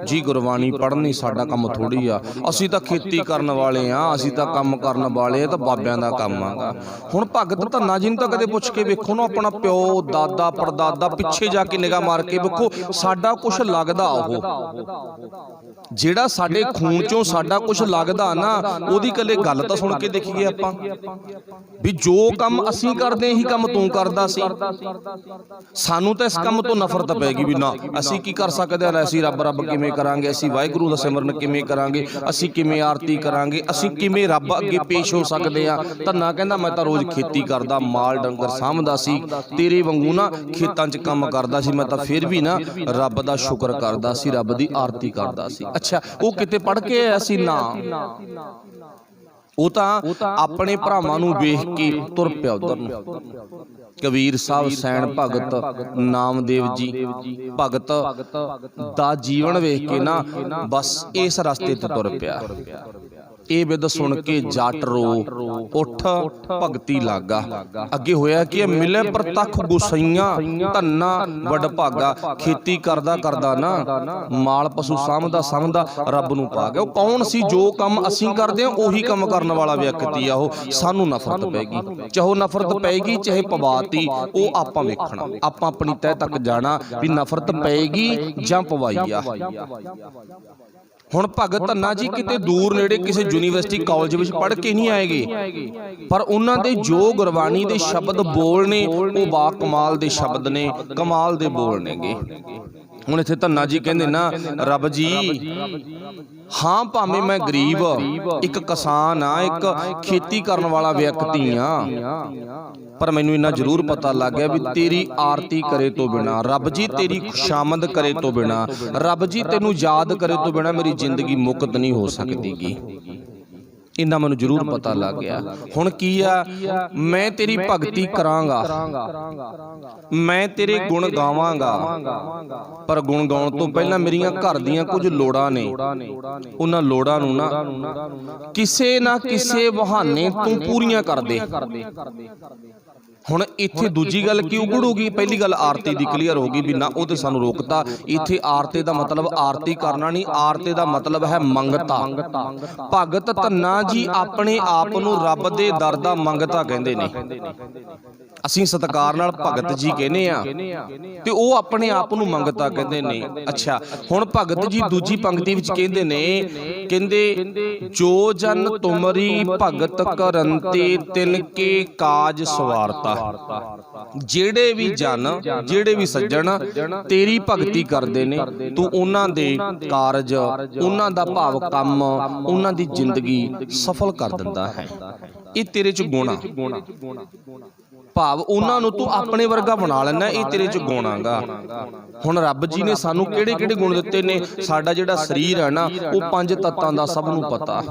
ਜੀ ਗੁਰਬਾਣੀ ਪੜ੍ਹਨੀ ਸਾਡਾ ਕੰਮ ਥੋੜੀ ਆ, ਅਸੀਂ ਤਾਂ ਖੇਤੀ ਕਰਨ ਵਾਲੇ ਆ, ਅਸੀਂ ਤਾਂ ਕੰਮ ਕਰਨ ਵਾਲੇ ਆ, ਤਾਂ ਬਾਬਿਆਂ ਦਾ ਕੰਮ ਆਗਾ। ਹੁਣ ਭਗਤ ਧੰਨਾ ਜੀ ਨੂੰ ਤਾਂ ਕਦੇ ਪੁੱਛ ਕੇ ਵੇਖੋ ਨਾ, ਆਪਣਾ ਪਿਓ ਦਾਦਾ ਪੜਦਾਦਾ ਪਿੱਛੇ ਜਾ ਕੇ ਨਿਗਾਹ ਮਾਰ ਕੇ ਵੇਖੋ, ਸਾਡਾ ਕੁਛ ਲੱਗਦਾ ਉਹ ਜਿਹੜਾ ਸਾਡੇ ਖੂਨ 'ਚੋਂ ਸਾਡਾ ਕੁਛ ਲੱਗਦਾ ਨਾ, ਉਹਦੀ ਕੱਲੇ ਗੱਲ ਤਾਂ ਸੁਣ ਕੇ ਦੇਖੀਏ ਆਪਾਂ ਵੀ ਜੋ ਕੰਮ ਅਸੀਂ ਕਰਦੇ ਇਹੀ ਕੰਮ ਤੂੰ ਕਰਦਾ ਸੀ। ਸਾਨੂੰ ਤਾਂ ਇਸ ਕੰਮ ਤੋਂ ਨਫ਼ਰਤ ਪੈਗੀ ਵੀ ਨਾ ਅਸੀਂ ਕੀ ਕਰ ਸਕਦੇ ਹਾਂ, ਅਸੀਂ ਰੱਬ ਰੱਬ ਕਿਵੇਂ ਕਰਾਂਗੇ, ਅਸੀਂ ਵਾਹਿਗੁਰੂ ਦਾ ਸਿਮਰਨ ਕਿਵੇਂ ਕਰਾਂਗੇ, ਅਸੀਂ ਕਿਵੇਂ ਆਰਤੀ ਕਰਾਂਗੇ, ਅਸੀਂ ਕਿਵੇਂ ਰੱਬ ਅੱਗੇ ਪੇਸ਼ ਹੋ ਸਕਦੇ ਹਾਂ। ਧੰਨਾ ਕਹਿੰਦਾ ਮੈਂ ਤਾਂ ਰੋਜ਼ ਖੇਤੀ ਕਰਦਾ, ਮਾਲ ਡੰਗਰ ਸਾਂਭਦਾ ਸੀ, ਤੇਰੇ ਵਾਂਗੂ ਨਾ ਖੇਤਾਂ 'ਚ ਕੰਮ ਕਰਦਾ ਸੀ, ਮੈਂ ਤਾਂ ਫਿਰ ਵੀ ਨਾ ਰੱਬ ਦਾ ਸ਼ੁਕਰ ਕਰਦਾ ਸੀ, ਰੱਬ ਦੀ ਆਰਤੀ ਕਰਦਾ ਸੀ। ਅੱਛਾ, ਉਹ ਕਿਤੇ ਪੜ੍ਹ ਕੇ ਆਇਆ ਸੀ? ਨਾ, ਉਹ ਤਾਂ ਆਪਣੇ ਭਰਾਵਾਂ ਨੂੰ ਵੇਖ ਕੇ ਤੁਰ ਪਿਆ ਉਧਰ ਨੂੰ। ਕਬੀਰ ਸਾਹਿਬ, ਸੈਣ ਭਗਤ, ਨਾਮਦੇਵ ਜੀ ਭਗਤ ਦਾ ਜੀਵਨ ਵੇਖ ਕੇ ਨਾ ਬਸ ਇਸ ਰਸਤੇ ਤੇ ਤੁਰ ਪਿਆ। ਇਹ ਬਿਦ ਸੁਣ ਕੇ ਜੱਟ ਰੋ ਉੱਠ ਭਗਤੀ ਲਾਗਾ। ਅੱਗੇ ਹੋਇਆ ਕਿ ਮਿਲੇ ਪ੍ਰਤੱਖ ਗੁਸਈਆਂ ਧੰਨਾ ਵੱਡ ਭਾਗਾ। ਖੇਤੀ ਕਰਦਾ ਕਰਦਾ ਨਾ ਮਾਲ ਪਸ਼ੂ ਸਾਂਭਦਾ ਰੱਬ ਨੂੰ ਪਾ ਗਿਆ। ਉਹ ਕੌਣ ਸੀ? ਜੋ ਕੰਮ ਅਸੀਂ ਕਰਦੇ ਹਾਂ ਉਹੀ ਕੰਮ ਕਰਨ ਵਾਲਾ ਵਿਅਕਤੀ ਆ ਉਹ। ਸਾਨੂੰ ਨਫ਼ਰਤ ਪੈਗੀ, ਚਾਹੇ ਨਫ਼ਰਤ ਪੈਗੀ ਚਾਹੇ ਪਵਾਤੀ, ਉਹ ਆਪਾਂ ਵੇਖਣਾ। ਆਪਾਂ ਆਪਣੀ ਤਹਿ ਤੱਕ ਜਾਣਾ ਵੀ ਨਫ਼ਰਤ ਪਏਗੀ ਜਾਂ ਪਵਾਈ ਆ। ਹੁਣ ਭਗਤ ਧੰਨਾ ਜੀ ਕਿਤੇ ਦੂਰ ਨੇੜੇ ਕਿਸੇ ਯੂਨੀਵਰਸਿਟੀ ਕਾਲਜ ਵਿੱਚ ਪੜ੍ਹ ਕੇ ਨਹੀਂ ਆਏਗੇ, ਪਰ ਉਹਨਾਂ ਦੇ ਜੋ ਗੁਰਬਾਣੀ ਦੇ ਸ਼ਬਦ ਬੋਲ ਨੇ ਉਹ ਬਾ ਕਮਾਲ ਦੇ ਸ਼ਬਦ ਨੇ, ਕਮਾਲ ਦੇ ਬੋਲ ਨੇਗੇ। ਹੁਣ ਇੱਥੇ ਧੰਨਾ ਜੀ ਕਹਿੰਦੇ ਨਾ, ਰੱਬ ਜੀ ਹਾਂ ਭਾਵੇਂ ਮੈਂ ਗਰੀਬ ਇੱਕ ਕਿਸਾਨ ਆ, ਇੱਕ ਖੇਤੀ ਕਰਨ ਵਾਲਾ ਵਿਅਕਤੀ ਆ, ਪਰ ਮੈਨੂੰ ਇੰਨਾ ਜ਼ਰੂਰ ਪਤਾ ਲੱਗ ਗਿਆ ਵੀ ਤੇਰੀ ਆਰਤੀ करे ਤੋਂ ਬਿਨਾ, ਰੱਬ ਜੀ ਤੇਰੀ ਖੁਸ਼ਾਮਦ करे ਤੋਂ ਬਿਨਾ, ਰੱਬ ਜੀ ਤੈਨੂੰ ਯਾਦ करे ਤੋਂ ਬਿਨਾ ਮੇਰੀ ਜ਼ਿੰਦਗੀ ਮੁਕਤ ਨਹੀਂ ਹੋ ਸਕਦੀਗੀ। ਇੰਨਾ ਮੈਨੂੰ ਜ਼ਰੂਰ ਪਤਾ ਲੱਗ ਗਿਆ। ਹੁਣ ਕੀ ਆ, ਮੈਂ ਤੇਰੀ ਭਗਤੀ ਕਰਾਂਗਾ, ਮੈਂ ਤੇਰੇ ਗੁਣ ਗਾਵਾਂਗਾ, ਪਰ ਗੁਣ ਗਾਉਣ ਤੋਂ ਪਹਿਲਾਂ ਮੇਰੀਆਂ ਘਰ ਦੀਆਂ ਕੁਝ ਲੋੜਾਂ ਨੇ, ਉਹਨਾਂ ਲੋੜਾਂ ਨੂੰ ਨਾ ਕਿਸੇ ਨਾ ਕਿਸੇ ਬਹਾਨੇ ਤੂੰ ਪੂਰੀਆਂ ਕਰ ਦੇ। ਹੁਣ ਇੱਥੇ ਦੂਜੀ ਗੱਲ ਕੀ ਉਗੜੂਗੀ? ਪਹਿਲੀ ਗੱਲ ਆਰਤੀ ਦੀ ਕਲੀਅਰ ਹੋ ਗਈ ਵੀ ਨਾ ਉਹ ਤੇ ਸਾਨੂੰ ਰੋਕਤਾ। ਇੱਥੇ ਆਰਤੀ ਦਾ ਮਤਲਬ ਆਰਤੀ ਕਰਨਾ ਨਹੀਂ, ਆਰਤੀ ਦਾ ਮਤਲਬ ਹੈ ਮੰਗਤਾ। ਭਗਤ ਧੰਨਾ ਜੀ ਆਪਣੇ ਆਪ ਨੂੰ ਰੱਬ ਦੇ ਦਰ ਦਾ ਮੰਗਤਾ ਕਹਿੰਦੇ ਨੇ। ਅਸੀਂ ਸਤਿਕਾਰ ਨਾਲ ਭਗਤ ਜੀ ਕਹਿੰਦੇ ਆ ਤੇ ਉਹ ਆਪਣੇ ਆਪ ਨੂੰ ਮੰਗਤਾ ਕਹਿੰਦੇ ਨੇ। ਅੱਛਾ, ਹੁਣ ਭਗਤ ਜੀ ਦੂਜੀ ਪੰਕਤੀ ਵਿੱਚ ਕਹਿੰਦੇ ਨੇ, ਕਹਿੰਦੇ ਜੋ ਜਨ ਤੁਮਰੀ ਭਗਤ ਕਰਨ ਤੇ ਤਿਨ ਕੇ ਕਾਜ ਸਵਾਰਤਾ। ਜਿਹੜੇ ਵੀ ਜਨ, ਜਿਹੜੇ ਵੀ ਸੱਜਣ ਤੇਰੀ ਭਗਤੀ ਕਰਦੇ ਨੇ, ਤੂੰ ਉਹਨਾਂ ਦੇ ਕਾਰਜ, ਉਹਨਾਂ ਦਾ ਭਾਵ ਕੰਮ, ਉਹਨਾਂ ਦੀ ਜ਼ਿੰਦਗੀ ਸਫਲ ਕਰ ਦਿੰਦਾ ਹੈ। ਇਹ ਤੇਰੇ ਚ ਗੁਣ ਆ, ਭਾਵ ਉਹਨਾਂ ਨੂੰ ਤੂੰ ਆਪਣੇ ਵਰਗਾ ਬਣਾ ਲੈਣਾ, ਇਹ ਤੇਰੇ ਚ ਗੁਣ ਆਗਾ। ਹੁਣ ਰੱਬ ਜੀ ਨੇ ਸਾਨੂੰ ਕਿਹੜੇ ਕਿਹੜੇ ਗੁਣ ਦਿੱਤੇ ਨੇ? ਸਾਡਾ ਜਿਹੜਾ ਸਰੀਰ ਹੈ ਨਾ, ਉਹ 5 ਤੱਤਾਂ ਦਾ ਸਭ ਨੂੰ ਪਤਾ,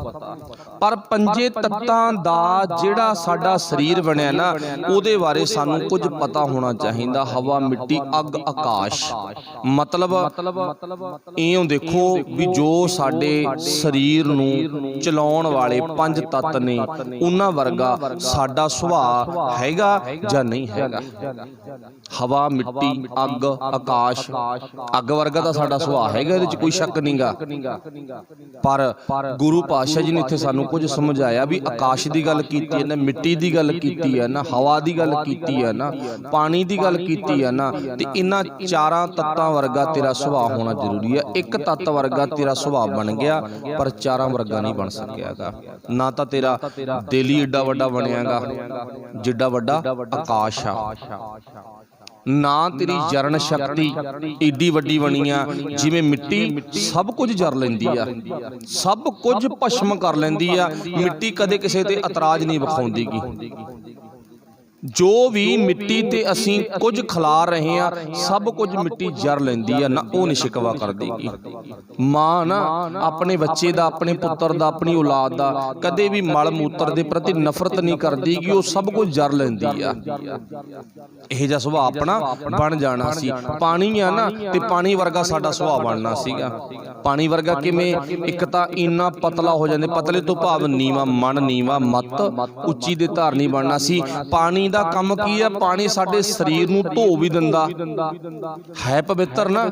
ਪਰ 5 ਤੱਤਾਂ ਦਾ ਜਿਹੜਾ ਸਾਡਾ ਸਰੀਰ ਬਣਿਆ ਨਾ, ਉਹਦੇ ਬਾਰੇ ਸਾਨੂੰ ਕੁਝ ਪਤਾ ਹੋਣਾ ਚਾਹੀਦਾ। ਹਵਾ, ਮਿੱਟੀ, ਅੱਗ, ਆਕਾਸ਼। ਮਤਲਬ ਇਉਂ ਦੇਖੋ ਵੀ ਜੋ ਸਾਡੇ ਸਰੀਰ ਨੂੰ ਚਲਾਉਣ ਵਾਲੇ 5 ਤੱਤ ਨੇ, ਉਹਨਾਂ ਵਰਗਾ ਸਾਡਾ ਸੁਭਾਅ ਹੈਗਾ ਜਾਂ ਨਹੀਂ ਹੈਗਾ? ਹਵਾ, ਮਿੱਟੀ, ਅੱਗ, ਆਕਾਸ਼। ਅੱਗ ਵਰਗਾ ਤਾਂ ਸਾਡਾ ਸੁਭਾਅ ਹੈਗਾ, ਇਹਦੇ ਚ ਕੋਈ ਸ਼ੱਕ ਨਹੀਂਗਾ। ਪਰ ਗੁਰੂ ਪਾਤਸ਼ਾਹ ਜੀ ਨੇ ਇੱਥੇ ਸਾਨੂੰ ਕੁਝ ਸਮਝਾਇਆ ਵੀ ਆਕਾਸ਼ ਦੀ ਗੱਲ ਕੀਤੀ ਹੈ ਨਾ, ਮਿੱਟੀ ਦੀ ਗੱਲ ਕੀਤੀ ਹੈ ਨਾ, ਹਵਾ ਦੀ ਗੱਲ ਕੀਤੀ ਹੈ ਨਾ, ਪਾਣੀ ਦੀ ਗੱਲ ਕੀਤੀ ਹੈ ਨਾ, ਤੇ ਇਹਨਾਂ 4 ਤੱਤਾਂ ਵਰਗਾ ਤੇਰਾ ਸੁਭਾਅ ਹੋਣਾ ਜ਼ਰੂਰੀ ਹੈ। ਇੱਕ ਤੱਤ ਵਰਗਾ ਤੇਰਾ ਸੁਭਾਅ ਬਣ ਗਿਆ, ਪਰ 4 ਵਰਗਾ ਨਹੀਂ ਬਣ ਸਕਿਆਗਾ। ਨਾ ਤਾਂ ਤੇਰਾ ਦਿਲ ਹੀ ਏਡਾ ਵੱਡਾ ਬਣਿਆਗਾ ਜਿੱਡਾ ਵੱਡਾ ਆਕਾਸ਼ ਆ, ਨਾ ਤੇਰੀ ਜਰਨ ਸ਼ਕਤੀ ਏਡੀ ਵੱਡੀ ਬਣੀ ਆ ਜਿਵੇਂ ਮਿੱਟੀ ਸਭ ਕੁਝ ਜਰ ਲੈਂਦੀ ਆ, ਸਭ ਕੁਝ ਭਸਮ ਕਰ ਲੈਂਦੀ ਆ। ਮਿੱਟੀ ਕਦੇ ਕਿਸੇ ਤੇ ਇਤਰਾਜ਼ ਨਹੀਂ ਵਿਖਾਉਂਦੀਗੀ। ਜੋ ਵੀ ਮਿੱਟੀ ਤੇ ਅਸੀਂ ਕੁਝ ਖਿਲਾਰ ਰਹੇ ਆ, ਸਭ ਕੁਝ ਮਿੱਟੀ ਜਰ ਲੈਂਦੀ ਆ, ਨਾ ਉਹ ਨਹੀਂ ਸ਼ਿਕਵਾ ਕਰਦੀਗੀ। ਮਾਂ ਨਾ ਆਪਣੇ ਬੱਚੇ ਦਾ, ਆਪਣੇ ਪੁੱਤਰ ਦਾ, ਆਪਣੀ ਔਲਾਦ ਦਾ ਕਦੇ ਵੀ ਮਲ ਮੂਤਰ ਦੇ ਪ੍ਰਤੀ ਨਫ਼ਰਤ ਨਹੀਂ ਕਰਦੀਗੀ, ਉਹ ਸਭ ਕੁਝ ਜਰ ਲੈਂਦੀ ਆ। ਇਹ ਜਿਹਾ ਸੁਭਾਅ ਆਪਣਾ ਬਣ ਜਾਣਾ ਸੀ। ਪਾਣੀ ਆ ਨਾ, ਤੇ ਪਾਣੀ ਵਰਗਾ ਸਾਡਾ ਸੁਭਾਅ ਬਣਨਾ ਸੀਗਾ। ਪਾਣੀ ਵਰਗਾ ਕਿਵੇਂ? ਇੱਕ ਤਾਂ ਇੰਨਾ ਪਤਲਾ ਹੋ ਜਾਂਦੇ, ਪਤਲੇ ਤੋਂ ਭਾਵ ਨੀਵਾ, ਮਨ ਨੀਵਾ, ਮਤ ਉੱਚੀ ਦੇ ਧਾਰਨੀ ਬਣਨਾ ਸੀ। ਪਾਣੀ ਦਾ ਕੰਮ ਕੀ ਆ? ਪਾਣੀ ਸਾਡੇ ਸਰੀਰ ਨੂੰ ਧੋ ਵੀ ਦਿੰਦਾ ਹੈ, ਪਵਿੱਤਰ ਨਾ।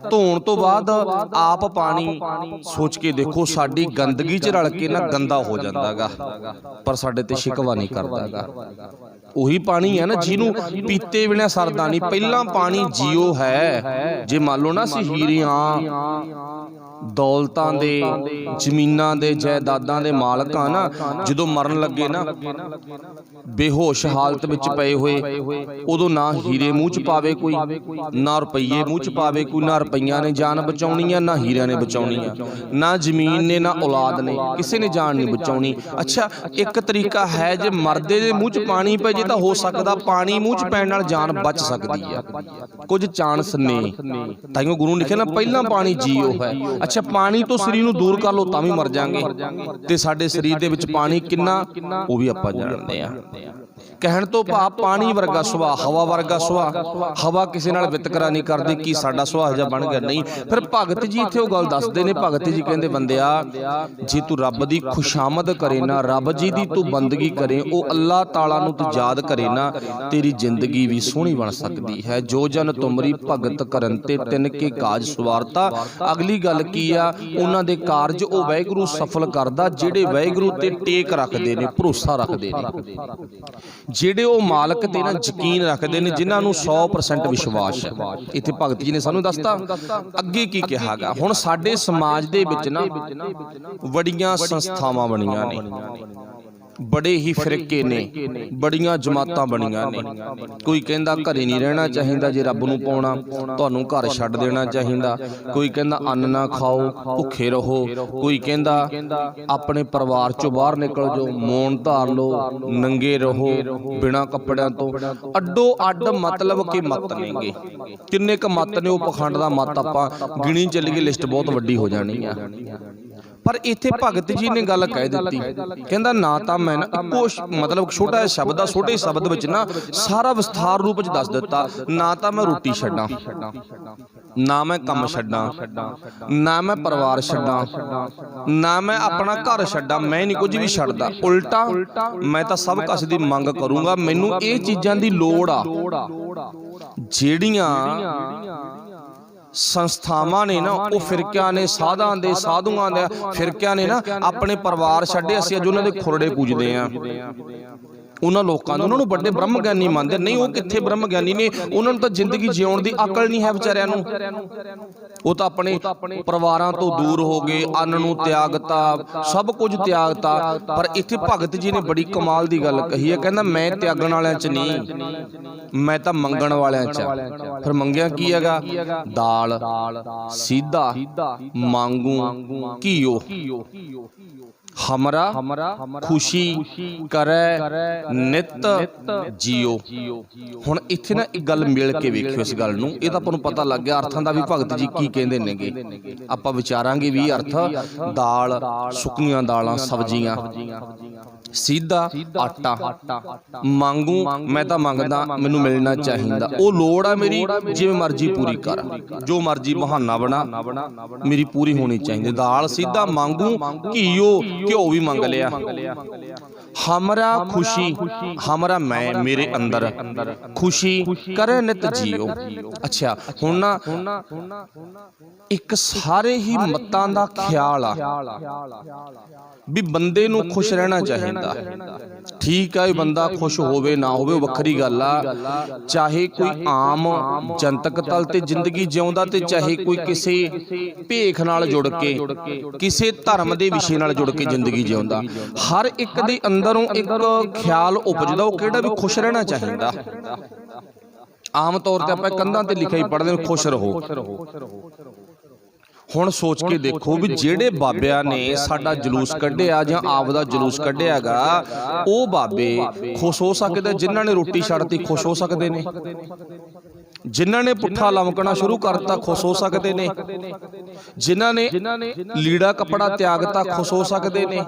ਧੋਣ ਤੋਂ ਬਾਅਦ ਆਪ ਪਾਣੀ, ਸੋਚ ਕੇ ਦੇਖੋ, ਸਾਡੀ ਗੰਦਗੀ ਚ ਰਲ ਕੇ ਨਾ ਗੰਦਾ ਹੋ ਜਾਂਦਾਗਾ, ਪਰ ਸਾਡੇ ਤੇ ਸ਼ਿਕਵਾ ਨਹੀਂ ਕਰਦਾਗਾ। ਉਹੀ ਪਾਣੀ ਹੈ ਨਾ ਜਿਹਨੂੰ ਪੀਤੇ ਬਿਨਾਂ ਸਰਦਾ ਨਹੀਂ। ਪਹਿਲਾਂ ਪਾਣੀ ਜੀਓ ਹੈ। ਜੇ ਮੰਨ ਲਓ ਨਾ ਅਸੀਂ ਹੀਰਿਆਂ, ਦੌਲਤਾਂ ਦੇ, ਜ਼ਮੀਨਾਂ ਦੇ, ਜਾਇਦਾਦਾਂ ਦੇ ਮਾਲਕ ਆ ਨਾ, ਜਦੋਂ ਮਰਨ ਲੱਗੇ ਨਾ, ਬੇਹੋਸ਼ ਹਾਲਤ ਵਿੱਚ ਪਏ ਹੋਏ, ਉਦੋਂ ਨਾ ਹੀਰੇ ਮੂੰਹ ਚ ਪਾਵੇ ਕੋਈ, ਨਾ ਰੁਪਈਏ ਮੂੰਹ ਚ ਪਾਵੇ ਕੋਈ, ਨਾ ਰੁਪਈਆਂ ਨੇ ਜਾਨ ਬਚਾਉਣੀ ਆ, ਨਾ ਹੀਰਿਆਂ ਨੇ ਬਚਾਉਣੀ ਆ, ਨਾ ਜ਼ਮੀਨ ਨੇ, ਨਾ ਔਲਾਦ ਨੇ, ਕਿਸੇ ਨੇ ਜਾਨ ਨਹੀਂ ਬਚਾਉਣੀ। ਅੱਛਾ, ਇੱਕ ਤਰੀਕਾ ਹੈ, ਜੇ ਮਰਦੇ ਦੇ ਮੂੰਹ ਚ ਪਾਣੀ ਪੈ ਜੇ ਤਾਂ ਹੋ ਸਕਦਾ ਪਾਣੀ ਮੂੰਹ ਚ ਪੈਣ ਨਾਲ ਜਾਨ ਬਚ ਸਕਦੀ ਆ, ਕੁਝ ਚਾਂਸ ਨੇ। ਤਾਈਓ ਗੁਰੂ ਨੇ ਲਿਖਿਆ ਨਾ, ਪਹਿਲਾਂ ਪਾਣੀ ਜੀਓ ਹੈ। ਅੱਛਾ, ਪਾਣੀ ਤੋਂ ਸਰੀਰ ਨੂੰ ਦੂਰ ਕਰ ਲੋ ਤਾਂ ਵੀ ਮਰ ਜਾਾਂਗੇ, ਤੇ ਸਾਡੇ ਸਰੀਰ ਦੇ ਵਿੱਚ ਪਾਣੀ ਕਿੰਨਾ, ਉਹ ਵੀ ਆਪਾਂ ਜਾਣਦੇ ਆ। ਕਹਿਣ ਤੋਂ ਭਾਵ ਪਾਣੀ ਵਰਗਾ ਸੁਭਾਅ, ਹਵਾ ਵਰਗਾ ਸੁਭਾਅ। ਹਵਾ ਕਿਸੇ ਨਾਲ ਵਿਤਕਰਾ ਨਹੀਂ ਕਰਦੀ। ਕੀ ਸਾਡਾ ਸੁਭਾਅ ਜਿਹਾ ਬਣ ਗਿਆ? ਨਹੀਂ। ਫਿਰ ਭਗਤ ਜੀ ਇੱਥੇ ਉਹ ਗੱਲ ਦੱਸਦੇ ਨੇ। ਭਗਤ ਜੀ ਕਹਿੰਦੇ, ਬੰਦਿਆ, ਜੇ ਤੂੰ ਰੱਬ ਦੀ ਖੁਸ਼ਾਮਦ ਕਰੇ ਨਾ, ਰੱਬ ਜੀ ਦੀ ਤੂੰ ਬੰਦਗੀ ਕਰੇ, ਉਹ ਅੱਲਾਹ ਤਾਲਾ ਨੂੰ ਤੂੰ ਯਾਦ ਕਰੇ ਨਾ, ਤੇਰੀ ਜ਼ਿੰਦਗੀ ਵੀ ਸੋਹਣੀ ਬਣ ਸਕਦੀ ਹੈ। ਜੋ ਜਨ ਤੁਮਰੀ ਭਗਤ ਕਰਨ ਤੇ ਤਿਨ ਕੇ ਕਾਜ ਸਵਾਰਤਾ। ਅਗਲੀ ਗੱਲ ਕੀ ਆ? ਉਹਨਾਂ ਦੇ ਕਾਰਜ ਉਹ ਵਾਹਿਗੁਰੂ ਸਫਲ ਕਰਦਾ ਜਿਹੜੇ ਵਾਹਿਗੁਰੂ ਤੇ ਟੇਕ ਰੱਖਦੇ ਨੇ, ਭਰੋਸਾ ਰੱਖਦੇ ਨੇ, ਜਿਹੜੇ ਉਹ ਮਾਲਕ ਤੇ ਨਾ ਯਕੀਨ ਰੱਖਦੇ ਨੇ, ਜਿਨ੍ਹਾਂ ਨੂੰ 100% ਵਿਸ਼ਵਾਸ ਹੈ। ਇੱਥੇ ਭਗਤ ਜੀ ਨੇ ਸਾਨੂੰ ਦੱਸਤਾ ਅੱਗੇ ਕੀ ਕਿਹਾਗਾ। ਹੁਣ ਸਾਡੇ ਸਮਾਜ ਦੇ ਵਿੱਚ ਨਾ ਬੜੀਆਂ ਸੰਸਥਾਵਾਂ ਬਣੀਆਂ ਨੇ, बड़े ही फिरके ने, बड़ियां जमातां बणीਆਂ ने। कोई कहंदा घरे नहीं रहना चाहिए जे रब नूं पाउणा, तुहानूं घर छड्ड देना चाहिए। कोई कहंदा अन्न ना खाओ, भुखे रहो। कोई कहंदा अपने परिवार चों बाहर निकल जाओ, मौन धार लो, नंगे रहो बिना कपड़िਆਂ ਤੋਂ। अड्डो अड्ड मतलब कि मत नेगे। किन्ने क मत ने, वो पखंड दा मत आपां गिणी ਚੱਲੀਏ, लिस्ट बहुत वड्डी हो जानी आ। पर इत्थे भगत जी ने गल कह दी, कहंदा ना तां मैं ना इक्को मतलब छोटा जिहा शब्द आ, छोटे शब्द विच ना सारा विस्तार रूप च दस दिता। ना तां मैं रोटी छड्डां, ना मैं काम छड्डां, ना मैं परिवार छड्डां, ना मैं अपना घर छड्डां, मैं नहीं कुछ भी छड्डदा। उल्टा मैं तां सब कुछ दी मंग करूंगा। मैनूं इह चीज़ां दी लोड़ आ ਜਿਹੜੀਆਂ संस्थावां ने ना, वो फिरकियां ने, साधां दे साधुआं दे फिरकियां ने ना अपने परिवार छड्डे। असीं अज उन्हां दे खुरड़े पूजदे आ। उन्होंने लोगों ने उन्होंने बड़े ब्रह्म ज्ञानी मानते नहीं। वो कितने ब्रह्म ज्ञानी ने, उन्होंने तो जिंदगी जीउण दी अकल नहीं है बेचारिਆਂ ਨੂੰ। वो तो अपने परिवारां तो दूर हो गए, अन्न नूं त्यागता, सब कुछ त्यागता। पर इत्थे भगत जी ने बड़ी कमाल की गल कही है, कहना मैं त्यागण वालियां च नहीं, मैं तो मंगण वालियां च। फिर मंगिया की हैगा? दाल सीधा मांगू घीओ, हमरा खुशी करे नित जियो। हुण इत्थे ना एक गल मिल के वेखियो इस गल नूं, इह तां आपां नूं पता लग गया अर्थां दा भी भगत जी की कहंदे नेगे। आपां विचारांगे भी अर्थ। दाल, सुक्कियां दालां, सब्जियां, सीधा आटा, मांगू मैं तां मंगदा, मैनूं मिलना चाहिदा। वो लोड़ आ मेरी, जिवें मर्जी पूरी कर, जो मर्जी बहाना बना, मेरी पूरी होनी चाहिए। दाल सीधा मांगू घीओ, घ्यो भी मंग लिया। हमरा खुशी, हमरा मैं मेरे अंदर खुशी करे नित जियो। अच्छा हुण ना एक सारे ही मतां दा ख्याल आ भी बंदे नूं खुश रहना चाहिदा। ठीक है, बंदा खुश होवे ना होवे वखरी गल आ। चाहे कोई आम जनतक तल ते जिंदगी जिउंदा, ते चाहे कोई किसी भेख नाल जुड़ के, किसी धर्म दे विषय नाल जुड़ के जिंदगी जिउंदा, हर एक दे अंदरों एक ख्याल उपजदा, वो किहड़ा भी खुश रहना चाहिदा। आम तौर ते आपां कंधां ते लिखिआ ही पढ़दे खुश रहो। हुण सोच के देखो भी ਜਿਹੜੇ ਬਾਬਿਆਂ ने साडा जलूस कढ़िया जां आपदा जलूस कढ़िया गा, ਉਹ बाबे खुश हो सकदे जिन्हां ने रोटी छड्डती, खुश हो सकदे ने। जिन्हां ने पुट्ठा लमकना शुरू करता खुश हो सकते ने। जिन्हां ने लीड़ा कपड़ा त्यागता खुश हो सकते ने।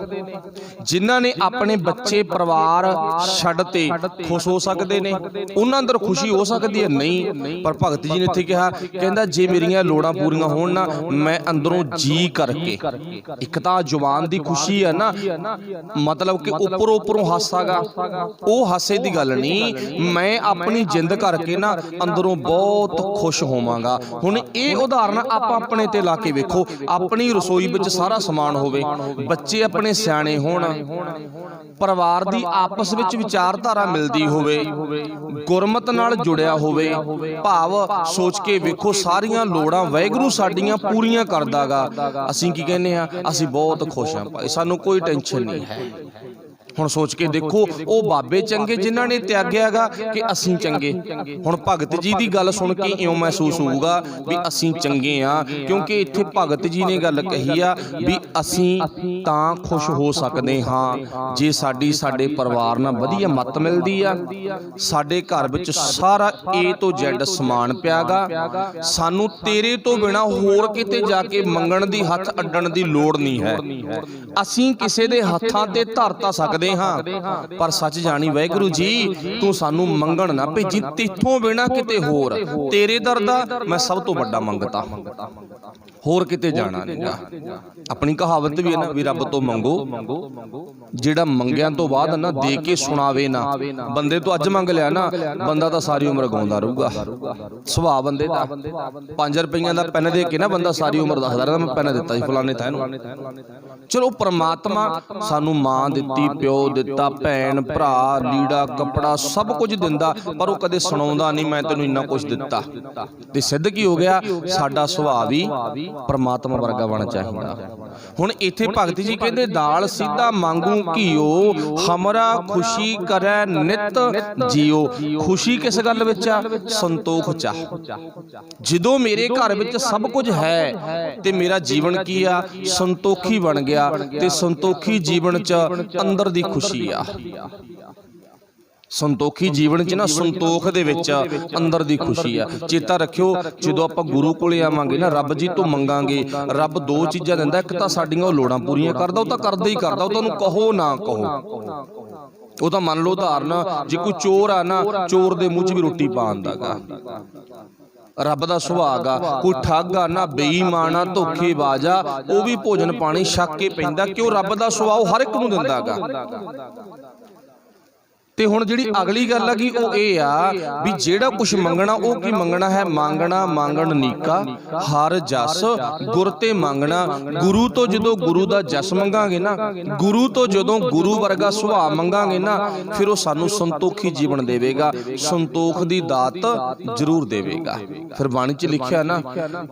जिन्हां ने अपने बच्चे परिवार छड्डते खुश हो सकते ने। उन्हां अंदर खुशी हो सकती है नहीं। पर भगत जी ने इत्थे कहा, कहंदा जे मेरियां लोड़ां पूरीआं होण ना, मैं अंदरों जी करके, एक तां जुबान दी खुशी है ना, मतलब कि उपरों उपरों हासागा, वो हासे दी गल नहीं, मैं अपनी जिंद करके ना अंदरों बहुत खुश होवांगा। हुण ये उदाहरण आप अपने ते ला के वेखो, अपनी रसोई विच सारा समान होवे, बच्चे अपने सियाणे होण, परिवार दी आपस विच विचारधारा मिलदी होवे, गुरमत नाल जुड़िया होवे, भाव सोच के वेखो सारियां लोड़ां वाहिगुरू साडियां पूरीआं करदागा। असीं की कहने आ, असीं बहुत खुश हां भाई, सानूं कोई टेंशन नहीं है। हुण सोच के देखो, वो बाबे चंगे जिन्हां ने त्यागिया गा कि असीं चंगे। हुण भगत जी की गल सुन के इउं महसूस होऊगा भी असीं चंगे आ, क्योंकि इत्थे भगत जी ने गल कही आ भी असीं तां खुश हो सकदे हां जे साडी साडे परिवार नाल वधिया मत मिलदी आ, साडे घर विच सारा ए तो जैड समान पिया गा, सानूं तेरे तो बिना होर किते जाके मंगण दी हत्थ अड्डण दी लोड़ नहीं है। असीं किसे दे हत्थां ते धर तां सकदे हाँ, पर सच जानी वाहिगुरू जी तू सानू मंगण ना भेजी, तिथों बिना किते होर, तेरे दर दा मैं सब तो वड्डा मंगता, होर किते जाना नहीं। अपनी कहावत भी है ना भी रब तो मंगो, जिहड़ा मंगिया तो बाद ना दे के सुनावे ना। बंदे तो अज मंग लिया ना, बंदा तो सारी उम्र गाउंदा रहूगा। सुभाव बंदे दा 5 रुपइया दा पेन दे के ना बंदा सारी उम्र दसदा रहंदा मैं पेन दित्ता जी फलाने था। चलो परमात्मा सानू मां दित्ती, प्यो ਪਿਓ ਦਿੱਤਾ, ਭੈਣ ਭਰਾ, ਲੀੜਾ ਕੱਪੜਾ ਸਭ ਕੁਝ ਦਿੰਦਾ, ਪਰ ਉਹ ਕਦੇ ਸੁਣਾਉਂਦਾ ਨਹੀਂ ਮੈਂ ਤੈਨੂੰ ਇੰਨਾ ਕੁਝ ਦਿੱਤਾ। ਤੇ ਸਿੱਧ ਕੀ ਹੋ ਗਿਆ, ਸਾਡਾ ਸੁਭਾਅ ਵੀ ਪਰਮਾਤਮਾ ਵਰਗਾ ਬਣਨਾ ਚਾਹੀਦਾ। ਹੁਣ ਇੱਥੇ ਭਗਤ ਜੀ ਕਹਿੰਦੇ ਦਾਲ ਸਿੱਧਾ ਮੰਗੂ ਘੀਓ, ਹਮਰਾ ਖੁਸ਼ੀ ਕਰੈ ਨਿਤ ਜੀਓ। ਖੁਸ਼ੀ ਕਿਸ ਗੱਲ ਵਿੱਚ ਆ, ਸੰਤੋਖ ਚ। ਜਦੋਂ ਮੇਰੇ ਘਰ ਵਿੱਚ ਸਭ ਕੁਝ ਹੈ ਤੇ ਮੇਰਾ ਜੀਵਨ ਕੀ ਆ, ਸੰਤੋਖੀ ਬਣ ਗਿਆ। ਤੇ ਸੰਤੋਖੀ ਜੀਵਨ ਚ ਅੰਦਰ ਦੀ ਖੁਸ਼ੀ ਆ। ਸੰਤੋਖੀ ਜੀਵਨ ਚ ਨਾ ਸੰਤੋਖ ਦੇ ਵਿੱਚ ਅੰਦਰ ਦੀ ਖੁਸ਼ੀ ਆ। ਚੇਤਾ ਰੱਖਿਓ, ਜਦੋਂ ਆਪਾਂ ਗੁਰੂ ਕੋਲੇ ਆਵਾਂਗੇ ਨਾ, ਰੱਬ ਜੀ ਤੋਂ ਮੰਗਾਂਗੇ, ਰੱਬ ਦੋ ਚੀਜ਼ਾਂ ਦਿੰਦਾ। ਇੱਕ ਤਾਂ ਸਾਡੀਆਂ ਉਹ ਲੋੜਾਂ ਪੂਰੀਆਂ ਕਰਦਾ, ਉਹ ਤਾਂ ਕਰਦਾ ਹੀ ਕਰਦਾ, ਉਹ ਤੁਹਾਨੂੰ ਕਹੋ ਨਾ ਕਹੋ। ਉਹ ਤਾਂ ਮੰਨ ਲਓ ਉਦਾਹਰਨ, ਜੇ ਕੋਈ ਚੋਰ ਆ ਨਾ, ਚੋਰ ਦੇ ਮੂੰਹ 'ਚ ਵੀ ਰੋਟੀ ਪਾ ਦਿੰਦਾ ਗਾ, ਰੱਬ ਦਾ ਸੁਭਾਗ ਆ। ਕੋਈ ਠੱਗ ਆ ਨਾ, ਬੇਈਮਾਨ ਆ, ਧੋਖੇਬਾਜ਼ ਆ, ਉਹ ਵੀ ਭੋਜਨ ਪਾਣੀ ਛੱਕ ਕੇ ਪੈਂਦਾ, ਕਿਉਂ ਰੱਬ ਦਾ ਸੁਭਾਅ ਉਹ ਹਰ ਇੱਕ ਨੂੰ ਦਿੰਦਾ ਗਾ। ਤੇ ਹੁਣ ਜਿਹੜੀ ਅਗਲੀ ਗੱਲ ਆ ਕਿ ਉਹ ਇਹ ਆ ਵੀ ਜਿਹੜਾ ਕੁਛ ਮੰਗਣਾ, ਉਹ ਕੀ ਮੰਗਣਾ ਹੈ, ਮੰਗਣਾ ਮੰਗਣ ਨੀਕਾ ਹਰ ਜਸ ਗੁਰ ਤੇ ਮੰਗਣਾ। ਗੁਰੂ ਤੋਂ ਜਦੋਂ ਗੁਰੂ ਦਾ ਜਸ ਮੰਗਾਂਗੇ ਨਾ, ਗੁਰੂ ਤੋਂ ਜਦੋਂ ਗੁਰੂ ਵਰਗਾ ਸੁਭਾਅ ਮੰਗਾਂਗੇ ਨਾ, ਫਿਰ ਉਹ ਸਾਨੂੰ ਸੰਤੋਖੀ ਜੀਵਨ ਦੇਵੇਗਾ, ਸੰਤੋਖ ਦੀ ਦਾਤ ਜ਼ਰੂਰ ਦੇਵੇਗਾ। ਫਿਰ ਬਾਣੀ 'ਚ ਲਿਖਿਆ ਨਾ,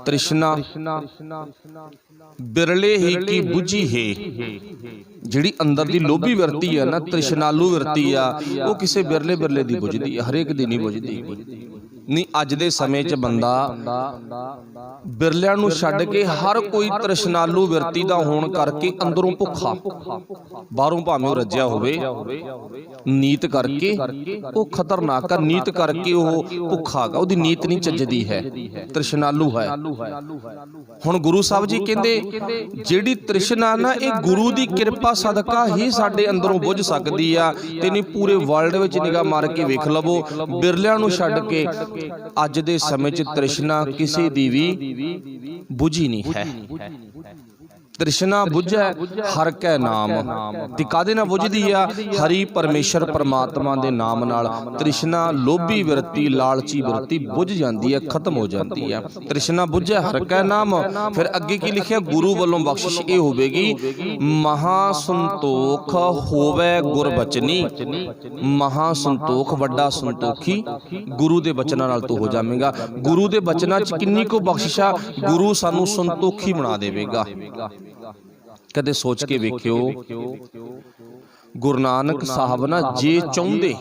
ਤ੍ਰਿਸ਼ਨਾ ਬਿਰਲੇ ਹੀ ਕੀ ਬੁਝੀ ਹੈ। ਜਿਹੜੀ ਅੰਦਰ ਦੀ ਲੋਭੀ ਵਰਤੀ ਆ ਨਾ, ਤ੍ਰਿਸ਼ਨਾਲੂ ਵਰਤੀ ਆ, ਉਹ ਕਿਸੇ ਬਿਰਲੇ ਬਿਰਲੇ ਦੀ ਬੁਝਦੀ ਆ, ਹਰੇਕ ਦੀ ਨਹੀਂ ਬੁਝਦੀ। ਨਹੀਂ, ਅੱਜ ਦੇ ਸਮੇਂ 'ਚ ਬੰਦਾ ਬਿਰਲਿਆਂ ਨੂੰ ਛੱਡ ਕੇ ਹਰ ਕੋਈ ਤ੍ਰਿਸ਼ਨਾਲੂ ਵਰਤੀ ਦਾ ਹੋਣ ਕਰਕੇ ਅੰਦਰੋਂ ਭੁੱਖਾ, ਬਾਹਰੋਂ ਭਾਵੇਂ ਉਹ ਰੱਜਿਆ ਹੋਵੇ, ਨੀਤ ਕਰਕੇ ਉਹ ਖਤਰਨਾਕ ਆ, ਨੀਤ ਕਰਕੇ ਉਹ ਭੁੱਖਾ ਗਾ, ਉਹਦੀ ਨੀਤ ਨਹੀਂ ਚੱਜਦੀ ਹੈ, ਤ੍ਰਿਸ਼ਨਾਲੂ ਹੈ। ਹੁਣ ਗੁਰੂ ਸਾਹਿਬ ਜੀ ਕਹਿੰਦੇ ਜਿਹੜੀ ਤ੍ਰਿਸ਼ਨਾ ਨਾ, ਇਹ ਗੁਰੂ ਦੀ ਕਿਰਪਾ ਸਦਕਾ ਹੀ ਸਾਡੇ ਅੰਦਰੋਂ ਬੁੱਝ ਸਕਦੀ ਆ। ਤੇ ਨਹੀਂ ਪੂਰੇ ਵਰਲਡ ਵਿੱਚ ਨਿਗਾਹ ਮਾਰ ਕੇ ਵੇਖ ਲਵੋ, ਬਿਰਲਿਆਂ ਨੂੰ ਛੱਡ ਕੇ ਅੱਜ ਦੇ ਸਮੇਂ 'ਚ ਤ੍ਰਿਸ਼ਨਾ ਕਿਸੇ ਦੀ ਵੀ ਬੁਝੀ ਨਹੀਂ ਹੈ। ਤ੍ਰਿਸ਼ਨਾ ਬੁਝੈ ਹਰ ਕੈ ਨਾਮ। ਤੇ ਕਾਹਦੇ ਨਾਲ ਬੁਝਦੀ ਆ, ਹਰੀ ਪਰਮੇਸ਼ਰ ਪਰਮਾਤਮਾ ਦੇ ਨਾਮ ਨਾਲ। ਤ੍ਰਿਸ਼ਨਾ ਲੋਭੀ ਵਿਰਤੀ, ਲਾਲਚੀ ਵਿਰਤੀ ਬੁਝ ਜਾਂਦੀ ਹੈ, ਖਤਮ ਹੋ ਜਾਂਦੀ ਹੈ। ਤ੍ਰਿਸ਼ਨਾ ਬੁਝੈ ਹਰ ਕੈ ਨਾਮ। ਫਿਰ ਅੱਗੇ ਕੀ ਲਿਖਿਆ, ਗੁਰੂ ਵੱਲੋਂ ਬਖਸ਼ਿਸ਼ ਇਹ ਹੋਵੇਗੀ, ਮਹਾ ਸੰਤੋਖ ਹੋਵੇ ਗੁਰ ਬਚਨੀ। ਮਹਾ ਸੰਤੋਖ, ਵੱਡਾ ਸੰਤੋਖੀ ਗੁਰੂ ਦੇ ਬਚਨਾਂ ਨਾਲ ਤੂੰ ਹੋ ਜਾਵੇਂਗਾ। ਗੁਰੂ ਦੇ ਬਚਨਾਂ 'ਚ ਕਿੰਨੀ ਕੁ ਬਖਸ਼ਿਸ਼ ਆ, ਗੁਰੂ ਸਾਨੂੰ ਸੰਤੋਖੀ ਬਣਾ ਦੇਵੇਗਾ। ਕਦੇ ਸੋਚ ਕੇ ਵੇਖਿਓ, ਗੁਰੂ ਨਾਨਕ ਸਾਹਿਬ ਨਾ ਜੇ ਚਾਹੁੰਦੇ,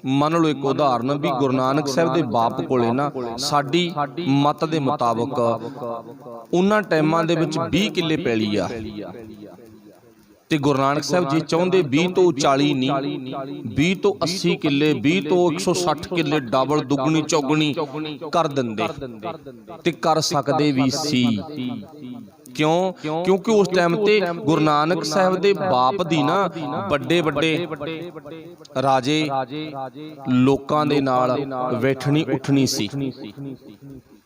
ਮੰਨ ਲਓ ਇੱਕ ਉਦਾਹਰਨ ਵੀ ਗੁਰੂ ਨਾਨਕ ਸਾਹਿਬ ਦੇ ਬਾਪ ਕੋਲੇ ਨਾ, ਸਾਡੀ ਮਤ ਦੇ ਮੁਤਾਬਕ ਉਹਨਾਂ ਟਾਈਮਾਂ ਦੇ ਵਿੱਚ 20 ਕਿੱਲੇ ਪੈਲੀ ਆ, ਤੇ ਗੁਰੂ ਨਾਨਕ ਸਾਹਿਬ ਜੀ ਚਾਹੁੰਦੇ 20 ਤੋਂ 40 ਨਹੀਂ, 20 ਤੋਂ 80 ਕਿੱਲੇ, 20 ਤੋਂ 160 ਕਿੱਲੇ, ਡਬਲ ਦੁੱਗਣੀ ਚੌਗਣੀ ਕਰ ਦਿੰਦੇ, ਤੇ ਕਰ ਸਕਦੇ ਵੀ ਸੀ। ਕਿਉਂ? ਕਿਉਂਕਿ ਉਸ ਟਾਈਮ ਤੇ ਗੁਰੂ ਨਾਨਕ ਸਾਹਿਬ ਦੇ ਬਾਪ ਦੀ ਨਾ ਵੱਡੇ ਵੱਡੇ ਰਾਜੇ ਲੋਕਾਂ ਦੇ ਨਾਲ ਬੈਠਣੀ ਉੱਠਣੀ ਸੀ।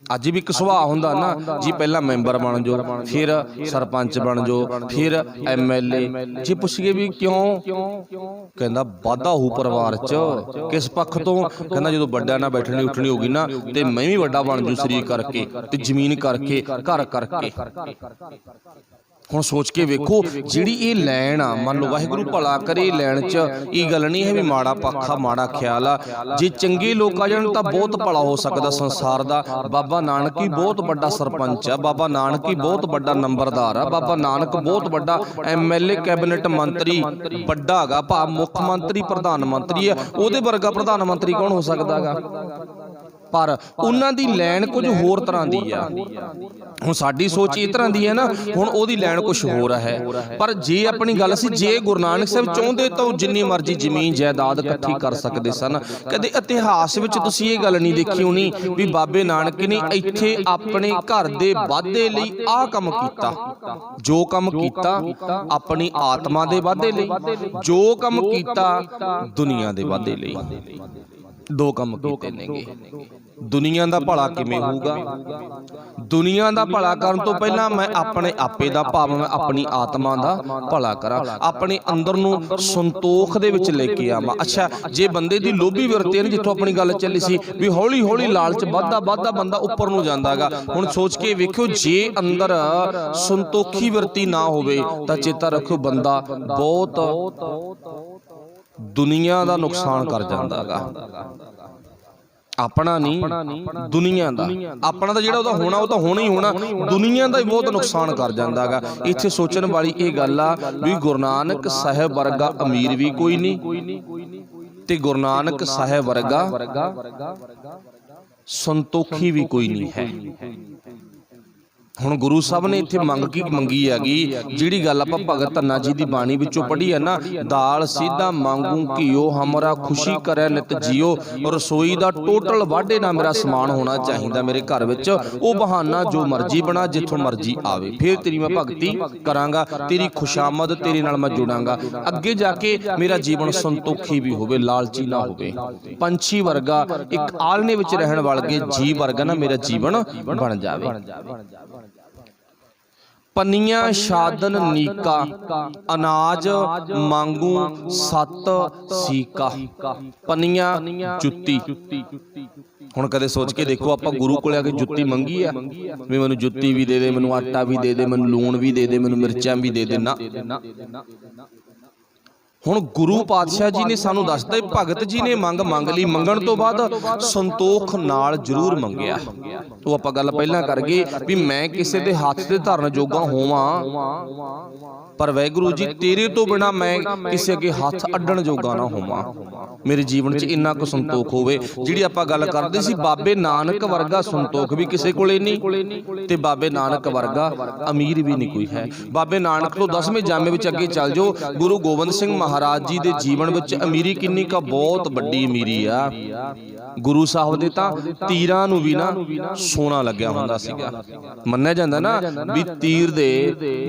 ਅੱਜ ਵੀ ਇੱਕ ਸੁਭਾਅ ਹੁੰਦਾ ਨਾ ਜੀ, ਪਹਿਲਾਂ ਮੈਂਬਰ ਬਣ ਜਾਓ, ਫਿਰ ਸਰਪੰਚ ਬਣ ਜਾਓ, ਫਿਰ MLA। ਜੇ ਪੁੱਛੀਏ ਵੀ ਕਿਉਂ, ਕਹਿੰਦਾ ਵਾਧਾ ਹੋਊ ਪਰਿਵਾਰ 'ਚ। ਕਿਸ ਪੱਖ ਤੋਂ? ਕਹਿੰਦਾ ਜਦੋਂ ਵੱਡਿਆਂ ਨਾਲ ਬੈਠਣੀ ਉੱਠਣੀ ਹੋਗੀ ਨਾ, ਤੇ ਮੈਂ ਵੀ ਵੱਡਾ ਬਣ ਜੂ, ਸਰੀਰ ਕਰਕੇ ਤੇ ਜ਼ਮੀਨ ਕਰਕੇ, ਘਰ ਕਰਕੇ। ਹੁਣ ਸੋਚ ਕੇ ਵੇਖੋ, ਜਿਹੜੀ ਇਹ ਲੈਣ ਆ, ਮੰਨ ਲਓ ਵਾਹਿਗੁਰੂ ਭਲਾ ਕਰੇ, ਲੈਣ 'ਚ ਇਹ ਗੱਲ ਨਹੀਂ ਹੈ ਵੀ ਮਾੜਾ ਪੱਖਾ, ਮਾੜਾ ਖਿਆਲ ਆ। ਜੇ ਚੰਗੇ ਲੋਕ ਆ ਜਾਣ ਤਾਂ ਬਹੁਤ ਭਲਾ ਹੋ ਸਕਦਾ ਸੰਸਾਰ ਦਾ। ਬਾਬਾ ਨਾਨਕ ਹੀ ਬਹੁਤ ਵੱਡਾ ਸਰਪੰਚ ਆ, ਬਾਬਾ ਨਾਨਕ ਹੀ ਬਹੁਤ ਵੱਡਾ ਨੰਬਰਦਾਰ ਆ, ਬਾਬਾ ਨਾਨਕ ਬਹੁਤ ਵੱਡਾ MLA ਕੈਬਨਿਟ ਮੰਤਰੀ ਵੱਡਾ ਹੈਗਾ, ਭਾਵ ਮੁੱਖ ਮੰਤਰੀ, ਪ੍ਰਧਾਨ ਮੰਤਰੀ ਆ। ਉਹਦੇ ਵਰਗਾ ਪ੍ਰਧਾਨ ਮੰਤਰੀ ਕੌਣ ਹੋ ਸਕਦਾ ਗਾ? ਪਰ ਉਹਨਾਂ ਦੀ ਲੈਣ ਕੁਝ ਹੋਰ ਤਰ੍ਹਾਂ ਦੀ ਆ। ਹੁਣ ਸਾਡੀ ਸੋਚ ਇਸ ਤਰ੍ਹਾਂ ਦੀ ਹੈ ਨਾ, ਹੁਣ ਉਹਦੀ ਲੈਣ ਕੁਝ ਹੋਰ ਹੈ। ਪਰ ਜੇ ਆਪਣੀ ਗੱਲ ਸੀ, ਜੇ ਗੁਰੂ ਨਾਨਕ ਸਾਹਿਬ ਚਾਹੁੰਦੇ ਤਾਂ ਉਹ ਜਿੰਨੀ ਮਰਜ਼ੀ ਜ਼ਮੀਨ ਜਾਇਦਾਦ ਇਕੱਠੀ ਕਰ ਸਕਦੇ ਸਨ। ਕਦੇ ਇਤਿਹਾਸ ਵਿੱਚ ਤੁਸੀਂ ਇਹ ਗੱਲ ਨਹੀਂ ਦੇਖੀ ਹੋਣੀ ਵੀ ਬਾਬੇ ਨਾਨਕ ਨੇ ਇੱਥੇ ਆਪਣੇ ਘਰ ਦੇ ਵਾਧੇ ਲਈ ਆਹ ਕੰਮ ਕੀਤਾ। ਜੋ ਕੰਮ ਕੀਤਾ ਆਪਣੀ ਆਤਮਾ ਦੇ ਵਾਧੇ ਲਈ, ਜੋ ਕੰਮ ਕੀਤਾ ਦੁਨੀਆ ਦੇ ਵਾਧੇ ਲਈ। दो काम कीते नेगे। दुनिया का भला किवें होगा? दुनिया का भला करन तो पहला मैं अपने आपे दा भाव मैं अपनी आत्मा दा भला करा, अपने अंदर नूं संतोख दे विच लेके आवां। अच्छा, जे बंदे दी लोभी वरती है, जिथों अपनी गल चली सी भी हौली हौली लालच वधदा वधदा बंदा उपर नूं जांदा गा। हुण सोच के वेखियो, जे अंदर संतोखी वरती ना होवे तां चेता रखो बंदा बहुत दुनिया दा नुकसान कर जांदा गा। अपना नहीं, दुनिया दा। अपना तो जिहड़ा होना वो तो होना ही होना, दुनिया का ही बहुत नुकसान कर जांदा गा। इत्थे सोचण वाली ये गल आ भी गुरु नानक साहिब वर्गा अमीर भी कोई नहीं ते गुरु नानक साहिब वर्गा संतोखी भी कोई नहीं है। हुण गुरु साहब ने इत्थे मंग की मंगी हैगी, जिहड़ी गल आपां भगत धन्ना जी दी बाणी विचों पढ़ी है ना, दाल सीधा मांगू घिओ हमरा खुशी करे नित जियो, रसोई दा टोटल वाढे ना मेरा समान होना चाहिए मेरे घर विच। वो बहाना जो मर्जी बना, जिथों मर्जी आवे, फिर तेरी मैं भगती करांगा, तेरी खुशामद तेरे नाल मैं जुड़ांगा, अगे जाके मेरा जीवन संतोखी भी होवे, लालची ना होवे। पंछी वर्गा एक आलने विच रहण वाले जी वर्गा ना मेरा जीवन बन जावे। पनिया शादन नीका, अनाज मांगू सत सीका। पनिया जुत्ती। हुण कदे सोच के देखो, आपां गुरु कोल आके जुत्ती मंगी है भी मैनूं जुत्ती भी दे दे, मैनूं आटा भी दे दे, मैनूं लूण भी दे दे, मैनूं मिर्चां भी दे दे ना। हुण गुरु पातशाह जी ने सानू दसदा, भगत जी ने मंग ली, मंगण तो बाद संतोख नाल जरूर मंगिया। तो आपां गल पहलां कर गए भी मैं किसी दे हाथ ते धरन जोगा होवां, पर वाहिगुरू जी तेरे तो बिना मैं किसी अगे हाथ अड्डण जोगा ना होवां। मेरे जीवन च इन्ना क संतोख होवे। जिहड़ी आपां गल करदे सी बाबे नानक वर्गा संतोख भी किसी कोले नहीं ते बाबे नानक वर्गा अमीर भी नहीं कोई है। बाबे नानक तो 10वें जामे विच अगे चल जाओ, गुरु गोबिंद सिंह महाराज जी दे जीवन विच अमीरी किन्नी का बहुत वड्डी अमीरी आ। गुरु साहब दे तां तीरां नूं भी ना सोना लग्या हुंदा सीगा। मन्निया जांदा ना भी तीर दे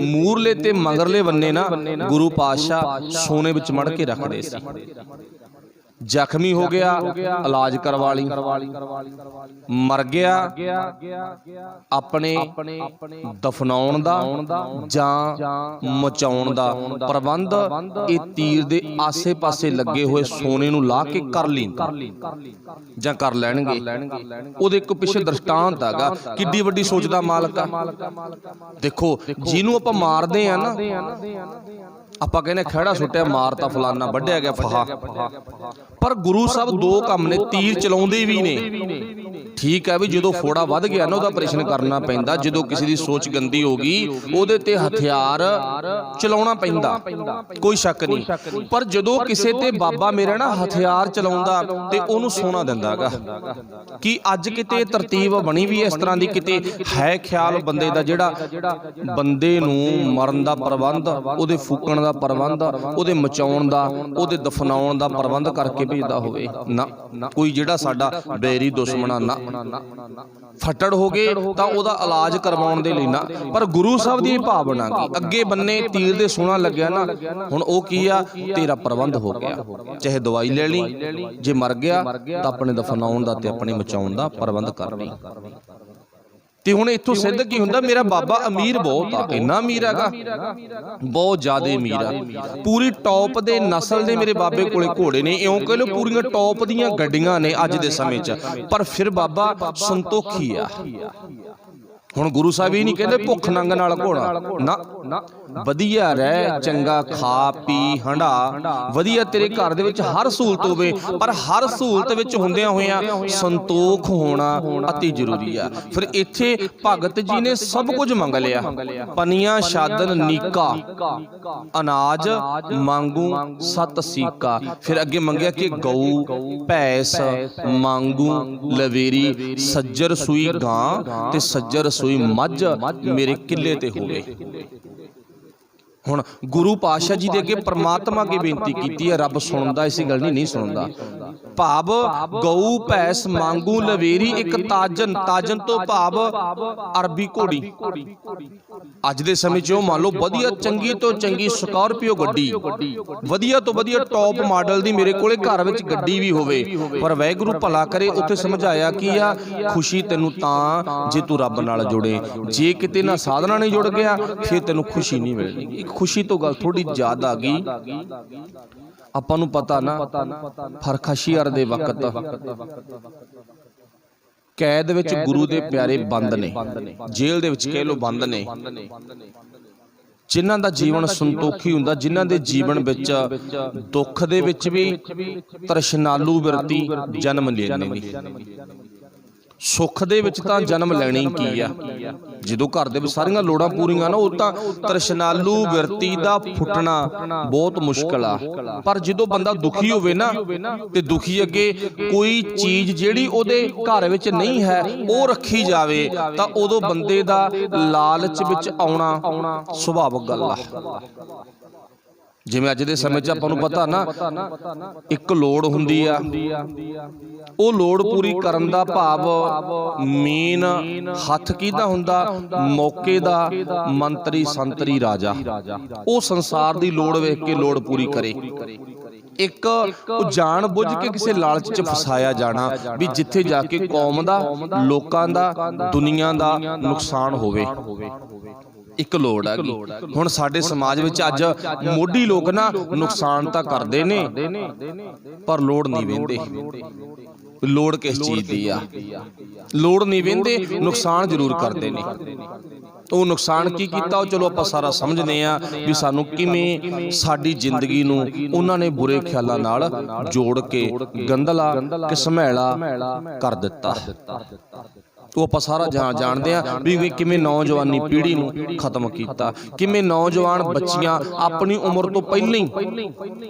मूरले ते मगरले बन्ने ना गुरु पातशाह सोने विच मड़ के रखदे सी। जख्मी हो गया इलाज करवा ली, मर गया अपने दफनाउण दा जां मचाउण दा प्रबंध ये तीर दे आसे पासे लगे हुए सोने नूं ला के कर लींदा जां कर लैणगे। उहदे एक पिछे दृष्टांत हैगा, किड्डी वड्डी सोच दा मालक आ। देखो जिहनूं आपां मारदे आ ना, आपां कहने खड़ा सुट्टिया मारता फलाना वड्ढिया गया फहा, पर गुरु साहब दो काम ने, तीर चलाउंदे भी ने। ठीक है भी जो फोड़ा वध गया ना उहदा ऑपरेशन करना पैंदा, जो किसी की सोच गंदी हो गई उहदे ते हथियार चलाउणा पैंदा, कोई शक नहीं। पर जो किसी ते बाबा मेरा ना हथियार चलाउंदा ते उहनूं सोना दिंदा गा कि अज किते तरतीब बनी भी इस तरह की, किते है ख्याल बंदे दा जिहड़ा बंदे नूं मरन दा प्रबंध, उहदे फूकण दा प्रबंध, उहदे मचाउण दा, उहदे दफनाउण दा प्रबंध करके भेजदा होवे ना। कोई जिहड़ा साडा बैरी दुश्मना ना फटड़ हो गए तो उहदा इलाज करवाउण दे लई ना, पर गुरु साहब दी भावना की अगे बन्ने तीर दे सोना लग्या ना, हुण ओह की आ तेरा प्रबंध हो गया, चाहे दवाई ले ली, जे मर गया तो अपने दफनाउण दा ते अपने मचाउण दा प्रबंध कर ली। ते हुण इत्थों सिद्ध की हुंदा, मेरा बाबा अमीर बहुत आ, इन्ना अमीर हैगा, बहुत ज्यादा अमीर आ। पूरी टॉप दे नस्ल दे मेरे बाबे कोले घोड़े ने, इउं कह लो पूरीआं टॉप दीआं गड्डियां ने अज दे समय च, पर फिर बाबा संतोखी आ। हुण गुरु साहब ही नहीं कहते भुख नंग नाल घोड़ा ना, वधिया रह, चंगा खा पी हंडा, वधिया तेरे घर दे विच हर सहूलत होवे, पर हर सहूलत विच हुंदियां होइयां संतोख होना अति जरूरी आ। फिर इत्थे भगत जी ने सब कुछ मंग लिया, पनिया शादन नीका, अनाज मांगू सत सीका। फिर अगे मंगिया कि गऊ भैंस मांगू लवेरी, सज्जर सूई गां ते सज्जर सूई मझ मेरे किले ते होवे। ਹੁਣ ਗੁਰੂ ਪਾਤਸ਼ਾਹ ਜੀ ਦੇ ਅੱਗੇ ਪ੍ਰਮਾਤਮਾ ਅੱਗੇ ਬੇਨਤੀ ਕੀਤੀ ਹੈ, ਰੱਬ ਸੁਣਦਾ, ਇਸੇ ਗੱਲ ਨਹੀਂ ਸੁਣਦਾ। ਭਾਵ ਗਊ ਭੈਂਸ ਮੰਗੂ ਲਵੇਰੀ ਇੱਕ ਤਾਜਨ, ਤਾਜਨ ਤੋਂ ਭਾਵ ਅਰਬੀ ਘੋੜੀ। ਅੱਜ ਦੇ ਸਮੇਂ 'ਚ ਮੰਨ ਲਓ ਵਧੀਆ ਚੰਗੀ ਤੋਂ ਚੰਗੀ ਸਕਾਰਪੀਓ ਗੱਡੀ, ਵਧੀਆ ਤੋਂ ਵਧੀਆ ਟੌਪ ਮਾਡਲ ਦੀ ਮੇਰੇ ਕੋਲੇ ਘਰ ਵਿੱਚ ਗੱਡੀ ਵੀ ਹੋਵੇ, ਪਰ ਵਾਹਿਗੁਰੂ ਭਲਾ ਕਰੇ ਉੱਥੇ ਸਮਝਾਇਆ ਕੀ ਆ, ਖੁਸ਼ੀ ਤੈਨੂੰ ਤਾਂ ਜੇ ਤੂੰ ਰੱਬ ਨਾਲ ਜੁੜੇ, ਜੇ ਕਿਤੇ ਨਾ ਸਾਧਨਾ ਨਹੀਂ ਜੁੜ ਗਿਆ ਫਿਰ ਤੈਨੂੰ ਖੁਸ਼ੀ ਨਹੀਂ ਮਿਲਣੀ। ਖੁਸ਼ੀ ਤੋਂ ਗੱਲ ਥੋੜੀ ਜ਼ਿਆਦਾ ਆ ਗਈ। ਆਪਾਂ ਨੂੰ ਪਤਾ ਨਾ ਫਰਖਸ਼ੀਅਰ ਦੇ ਵਕਤ ਕੈਦ ਵਿੱਚ ਗੁਰੂ ਦੇ ਪਿਆਰੇ ਬੰਦ ਨੇ, ਜੇਲ੍ਹ ਦੇ ਵਿੱਚ ਕਹਿ ਲੋ ਬੰਦ ਨੇ, ਜਿਨ੍ਹਾਂ ਦਾ ਜੀਵਨ ਸੰਤੋਖੀ ਹੁੰਦਾ, ਜਿਨ੍ਹਾਂ ਦੇ ਜੀਵਨ ਵਿੱਚ ਦੁੱਖ ਦੇ ਵਿੱਚ ਵੀ ਤ੍ਰਿਸ਼ਨਾਲੂ ਬਿਰਤੀ ਜਨਮ ਲੈਂਦੇ ਨੇ, ਸੁੱਖ ਦੇ ਵਿੱਚ ਤਾਂ ਜਨਮ ਲੈਣੀ ਕੀ ਆ। ਜਦੋਂ ਘਰ ਦੇ ਵਿੱਚ ਸਾਰੀਆਂ ਲੋੜਾਂ ਪੂਰੀਆਂ ਨਾ, ਉਹ ਤਾਂ ਤ੍ਰਿਸ਼ਨਾਲੂ ਬਿਰਤੀ ਦਾ ਫੁੱਟਣਾ ਬਹੁਤ ਮੁਸ਼ਕਲ ਆ। ਪਰ ਜਦੋਂ ਬੰਦਾ ਦੁਖੀ ਹੋਵੇ ਨਾ, ਤੇ ਦੁਖੀ ਅੱਗੇ ਕੋਈ ਚੀਜ਼ ਜਿਹੜੀ ਉਹਦੇ ਘਰ ਵਿੱਚ ਨਹੀਂ ਹੈ ਉਹ ਰੱਖੀ ਜਾਵੇ, ਤਾਂ ਉਦੋਂ ਬੰਦੇ ਦਾ ਲਾਲਚ ਵਿੱਚ ਆਉਣਾ ਸੁਭਾਵਿਕ ਗੱਲ ਆ। ਜਿਵੇਂ ਅੱਜ ਦੇ ਸਮੇਂ 'ਚ ਆਪਾਂ ਨੂੰ ਪਤਾ ਨਾ, ਇੱਕ ਲੋੜ ਹੁੰਦੀ ਆ, ਉਹ ਲੋੜ ਪੂਰੀ ਕਰਨ ਦਾ ਭਾਵ ਮੇਨ ਹੱਥ ਕਿਹਦਾ ਹੁੰਦਾ, ਮੌਕੇ ਦਾ ਮੰਤਰੀ ਸੰਤਰੀ ਰਾਜਾ। ਉਹ ਸੰਸਾਰ ਦੀ ਲੋੜ ਵੇਖ ਕੇ ਲੋੜ ਪੂਰੀ ਕਰੇ। ਇੱਕ ਉਹ ਜਾਣ ਬੁੱਝ ਕੇ ਕਿਸੇ ਲਾਲਚ 'ਚ ਫਸਾਇਆ ਜਾਣਾ ਵੀ ਜਿੱਥੇ ਜਾ ਕੇ ਕੌਮ ਦਾ, ਲੋਕਾਂ ਦਾ, ਦੁਨੀਆ ਦਾ ਨੁਕਸਾਨ ਹੋਵੇ। ਇੱਕ ਲੋੜ ਹੈਗੀ। ਹੁਣ ਸਾਡੇ ਸਮਾਜ ਵਿੱਚ ਅੱਜ ਮੋਢੀ ਲੋਕ ਨਾ ਨੁਕਸਾਨ ਤਾਂ ਕਰਦੇ ਨੇ, ਪਰ ਲੋੜ ਨਹੀਂ ਵੇਂਦੇ। ਲੋੜ ਕਿਸ ਚੀਜ਼ ਦੀ ਆ, ਲੋੜ ਨਹੀਂ ਵੇਂਦੇ, ਨੁਕਸਾਨ ਜ਼ਰੂਰ ਕਰਦੇ ਨੇ। ਉਹ ਨੁਕਸਾਨ ਕੀ ਕੀਤਾ ਉਹ ਚਲੋ ਆਪਾਂ ਸਾਰਾ ਸਮਝਦੇ ਆ ਵੀ ਸਾਨੂੰ ਕਿਵੇਂ ਸਾਡੀ ਜ਼ਿੰਦਗੀ ਨੂੰ ਉਹਨਾਂ ਨੇ ਬੁਰੇ ਖਿਆਲਾਂ ਨਾਲ ਜੋੜ ਕੇ ਗੰਦਲਾ ਘਸਮੈਲਾ ਕਰ ਦਿੱਤਾ। ਉਹ ਆਪਾਂ ਸਾਰਾ ਜਾਣਦੇ ਆ ਵੀ ਕਿਵੇਂ ਨੌਜਵਾਨੀ ਪੀੜ੍ਹੀ ਨੂੰ ਖਤਮ ਕੀਤਾ, ਕਿਵੇਂ ਨੌਜਵਾਨ ਬੱਚੀਆਂ ਆਪਣੀ ਉਮਰ ਤੋਂ ਪਹਿਲਾਂ ਹੀ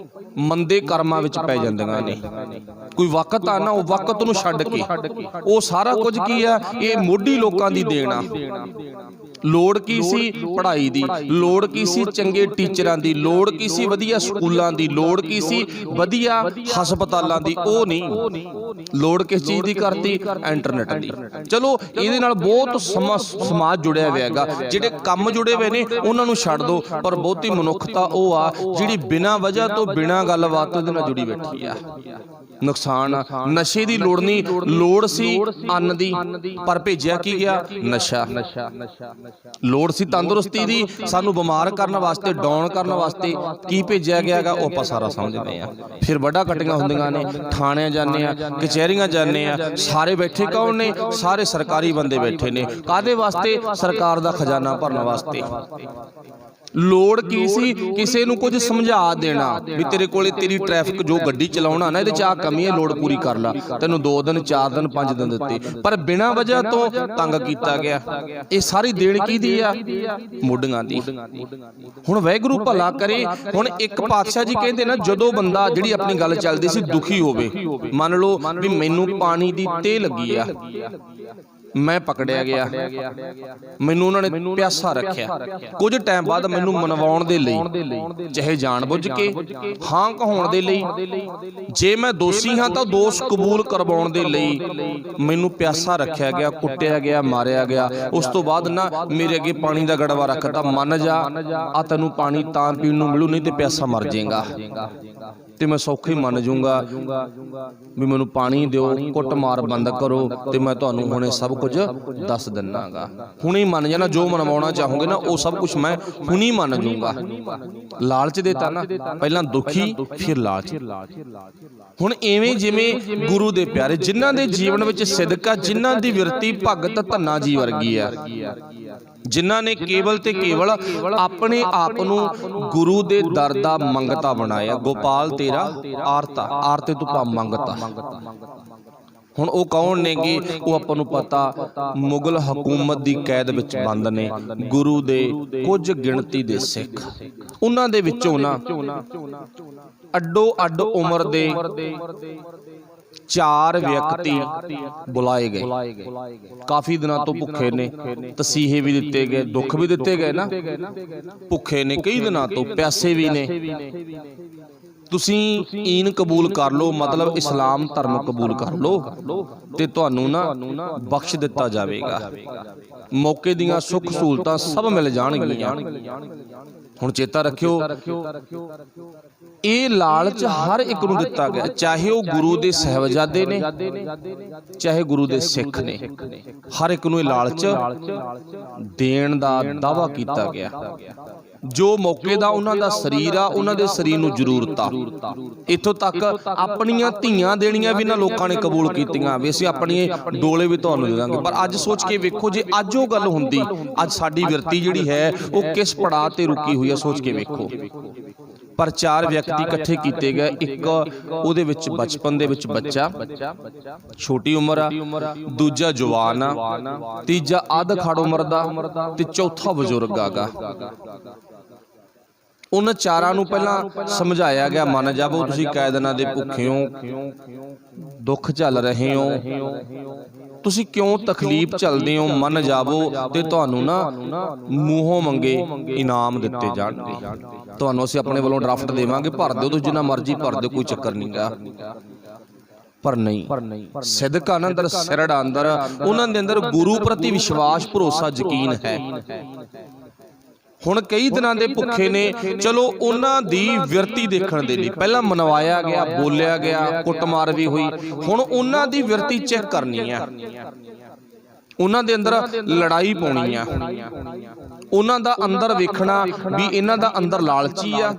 ਮੰਦੇ ਕਰਮਾਂ ਵਿੱਚ ਪੈ ਜਾਂਦੀਆਂ ਨੇ। ਕੋਈ ਵਕਤ ਆ ਨਾ, ਉਹ ਵਕਤ ਨੂੰ ਛੱਡ ਕੇ ਉਹ ਸਾਰਾ ਕੁਝ ਕੀ ਆ, ਇਹ ਮੋਢੀ ਲੋਕਾਂ ਦੀ ਦੇਣ ਆ। ਲੋੜ ਕੀ ਸੀ ਪੜ੍ਹਾਈ ਦੀ, ਲੋੜ ਕੀ ਸੀ ਚੰਗੇ ਟੀਚਰਾਂ ਦੀ, ਲੋੜ ਕੀ ਸੀ ਵਧੀਆ ਸਕੂਲਾਂ ਦੀ, ਲੋੜ ਕੀ ਸੀ ਵਧੀਆ ਹਸਪਤਾਲਾਂ ਦੀ, ਉਹ ਨਹੀਂ। ਲੋੜ ਕਿਸ ਚੀਜ਼ ਦੀ ਕਰਤੀ, ਇੰਟਰਨੈਟ ਦੀ। ਚਲੋ ਇਹਦੇ ਨਾਲ ਬਹੁਤ ਸਮਾਜ ਜੁੜਿਆ ਹੋਇਆ ਹੈਗਾ, ਜਿਹੜੇ ਕੰਮ ਜੁੜੇ ਹੋਏ ਨੇ ਉਹਨਾਂ ਨੂੰ ਛੱਡ ਦਿਓ, ਪਰ ਬਹੁਤੀ ਮਨੁੱਖਤਾ ਉਹ ਆ ਜਿਹੜੀ ਬਿਨਾਂ ਵਜ੍ਹਾ ਤੋਂ ਬਿਨਾਂ ਗੱਲਬਾਤ ਦੇ ਨਾਲ ਜੁੜੀ ਬੈਠੀ ਆ। ਨੁਕਸਾਨ ਨਸ਼ੇ ਦੀ ਲੋੜ ਨਹੀਂ, ਲੋੜ ਸੀ ਅੰਨ ਦੀ, ਪਰ ਭੇਜਿਆ ਕੀ ਗਿਆ, ਨਸ਼ਾ। ਲੋੜ ਸੀ ਤੰਦਰੁਸਤੀ ਦੀ, ਸਾਨੂੰ ਬਿਮਾਰ ਕਰਨ ਵਾਸਤੇ, ਡਾਊਨ ਕਰਨ ਵਾਸਤੇ ਕੀ ਭੇਜਿਆ ਗਿਆ ਹੈਗਾ, ਉਹ ਆਪਾਂ ਸਾਰਾ ਸਮਝਦੇ ਆ। ਫਿਰ ਵੱਡਾ ਕਟੀਆਂ ਹੁੰਦੀਆਂ ਨੇ, ਥਾਣਿਆਂ ਜਾਂਦੇ ਆ, ਕਚਹਿਰੀਆਂ ਜਾਂਦੇ ਆ, ਸਾਰੇ ਬੈਠੇ ਕੌਣ ਨੇ, ਸਾਰੇ ਸਰਕਾਰੀ ਬੰਦੇ ਬੈਠੇ ਨੇ। ਕਾਹਦੇ ਵਾਸਤੇ, ਸਰਕਾਰ ਦਾ ਖਜ਼ਾਨਾ ਭਰਨ ਵਾਸਤੇ। ਲੋੜ ਕੀ ਸੀ, ਕਿਸੇ ਨੂੰ ਕੁਝ ਸਮਝਾ ਦੇਣਾ ਵੀ ਤੇਰੇ ਕੋਲੇ ਤੇਰੀ ਟ੍ਰੈਫਿਕ ਜੋ ਗੱਡੀ ਚਲਾਉਣਾ ਨਾ, ਇਹਦੇ 'ਚ ਆ ਕਮੀ ਹੈ, ਲੋੜ ਪੂਰੀ ਕਰ ਲਾ। ਤੈਨੂੰ 2 ਦਿਨ 4 ਦਿਨ 5 ਦਿਨ ਦਿੱਤੇ, ਪਰ ਬਿਨਾਂ ਵਜ੍ਹਾ ਤੋਂ ਤੰਗ ਕੀਤਾ ਗਿਆ। ਇਹ ਸਾਰੀ ਦੇਣ ਕਿਹਦੀ ਆ, ਮੋਢੀਆਂ ਦੀ। ਹੁਣ ਵਾਹਿਗੁਰੂ ਭਲਾ ਕਰੇ। ਹੁਣ ਇੱਕ ਪਾਤਸ਼ਾਹ ਜੀ ਕਹਿੰਦੇ ਨਾ, ਜਦੋਂ ਬੰਦਾ, ਜਿਹੜੀ ਆਪਣੀ ਗੱਲ ਚੱਲਦੀ ਸੀ, ਦੁਖੀ ਹੋਵੇ, ਮੰਨ ਲਓ ਵੀ ਮੈਨੂੰ ਪਾਣੀ ਦੀ ਤੇਹ ਲੱਗੀ ਆ, ਮੈਂ ਪਕੜਿਆ ਗਿਆ, ਮੈਨੂੰ ਉਹਨਾਂ ਨੇ ਪਿਆਸਾ ਰੱਖਿਆ, ਕੁਝ ਟਾਈਮ ਬਾਅਦ ਮੈਨੂੰ ਮਨਵਾਉਣ ਦੇ ਲਈ, ਚਾਹੇ ਜਾਣ ਬੁੱਝ ਕੇ ਹਾਂ ਕਹਾਉਣ ਦੇ ਲਈ, ਜੇ ਮੈਂ ਦੋਸ਼ੀ ਹਾਂ ਤਾਂ ਦੋਸ਼ ਕਬੂਲ ਕਰਵਾਉਣ ਦੇ ਲਈ ਮੈਨੂੰ ਪਿਆਸਾ ਰੱਖਿਆ ਗਿਆ, ਕੁੱਟਿਆ ਗਿਆ, ਮਾਰਿਆ ਗਿਆ। ਉਸ ਤੋਂ ਬਾਅਦ ਨਾ ਮੇਰੇ ਅੱਗੇ ਪਾਣੀ ਦਾ ਗੜਵਾ ਰੱਖਤਾ, ਮੰਨ ਜਾ ਆ ਤੈਨੂੰ ਪਾਣੀ ਤਾਂ ਪੀਣ ਨੂੰ ਮਿਲੂ, ਨਹੀਂ ਤੇ ਪਿਆਸਾ ਮਰ ਜਾਏਗਾ। ਤੇ ਮੈਂ ਸੌਖਾ ਹੀ ਮੰਨ ਜੂੰਗਾ ਵੀ ਮੈਨੂੰ ਪਾਣੀ ਦਿਓ, ਕੁੱਟ ਮਾਰ ਬੰਦ ਕਰੋ, ਤੇ ਮੈਂ ਤੁਹਾਨੂੰ ਹੁਣੇ ਸਭ ਕੁਝ ਦੱਸ ਦਿੰਨਾਗਾ। ਹੁਣੇ ਮੰਨ ਜਾਣਾ, ਜੋ ਮਨਵਾਉਣਾ ਚਾਹੋਗੇ ਨਾ ਉਹ ਸਭ ਕੁਝ ਮੈਂ ਹੁਣੀ ਮੰਨ ਜੂੰਗਾ। ਲਾਲਚ ਦੇਤਾ ਨਾ, ਪਹਿਲਾਂ ਦੁਖੀ ਫਿਰ ਲਾਲਚ। ਹੁਣ ਐਵੇਂ ਜਿਵੇਂ ਗੁਰੂ ਦੇ ਪਿਆਰੇ ਜਿਨ੍ਹਾਂ ਦੇ ਜੀਵਨ ਵਿੱਚ ਸਿਦਕਾ, ਜਿਨ੍ਹਾਂ ਦੀ ਵਿਰਤੀ ਭਗਤ ਧੰਨਾ ਜੀ ਵਰਗੀ ਆ, ਜਿਨ੍ਹਾਂ ਨੇ ਕੇਵਲ ਤੇ ਕੇਵਲ ਆਪਣੇ ਆਪ ਨੂੰ ਗੁਰੂ ਦੇ ਦਰ ਦਾ ਮੰਗਤਾ ਬਣਾਇਆ। ਗੋਪਾਲ ਤੇਰਾ ਆਰਤਾ, ਆਰਤੇ ਤੋਂ ਭਾਵ ਮੰਗਤਾ। ਹੁਣ ਉਹ ਕੌਣ ਨੇਗੇ, ਉਹ ਆਪਾਂ ਨੂੰ ਪਤਾ, ਮੁਗਲ ਹਕੂਮਤ ਦੀ ਕੈਦ ਵਿੱਚ ਬੰਦ ਨੇ ਗੁਰੂ ਦੇ ਕੁਝ ਗਿਣਤੀ ਦੇ ਸਿੱਖ। ਉਹਨਾਂ ਦੇ ਵਿੱਚੋਂ ਨਾ ਅੱਡੋ ਅੱਡ ਉਮਰ ਦੇ चार व्यक्ति बुलाए गए, काफी दिनों तो भुखे ने, तसीहे भी दिते गए, दुख भी दिते गए ना, भुखे ने कई दिनों तो, प्यासे भी ने। तुसीं ईन कबूल कर लो, मतलब इस्लाम धर्म कबूल कर लो ते तुहानू ना बख्श दिता जाएगा, मौके दियां सुख सहूलतां सब मिल जाणगियां। हुण चेता रखियो, ये लालच हर एक नूं दिता गया, चाहे वह गुरु दे साहिबजादे ने, चाहे गुरु दे सिख ने, हर एक नूं लालच देण दा दावा कीता गया। जो मौके दा उन्हां दा शरीर आ, उन्हां दे शरीर नूं जरूरत आ। इत्थों तक अपणियां धीआं देणियां भी ना लोकां ने कबूल कीतियां, भी असीं अपने डोले भी तुहानूं दे दांगे। पर अज सोच के वेखो, जे अज वो गल हुंदी, अज साडी विरती जिहड़ी है वो किस पड़ाਅ ते रुकी हुई है, सोच के वेखो। पर चार व्यक्ति इकट्ठे कीते गए, एक उहदे विच बचपन दे विच बच्चा, छोटी उम्र आ, दूजा जवान आ, तीजा अध खड़ उम्र दा ते चौथा बजुर्ग आगा। उन्हां चारां नूं पहलां समझाया गया, मन जावो तुसीं कैदना दे भुखे हो, दुख झल रहे हो, तुसीं क्यों तकलीफ झलदे हो, मन जावो ते तुहानूं ना मूहों मंगे इनाम दिते जाणगे। तुहानूं असीं अपने वल्लों ड्राफ्ट देवांगे, भर दिओ तुसीं जिन्ना मर्जी भर दिओ, कोई चक्कर नहीं गा। पर नहीं, सिदक अंदर सिरड़ अंदर उन्हां दे अंदर गुरु प्रति विश्वास, भरोसा, यकीन है। हुण कई दिनां दे भुखे ने, चलो उन्हां दी विरती देखण दे लई पहलां मनवाया गया, बोलिया गया, कुटमार भी हुई। हुण उन्हां दी विरती चेक करनी है, उन्हां दे अंदर लड़ाई पाउणी आ, उन्हां दा अंदर वेखना भी इन्हां दा अंदर लालची आ,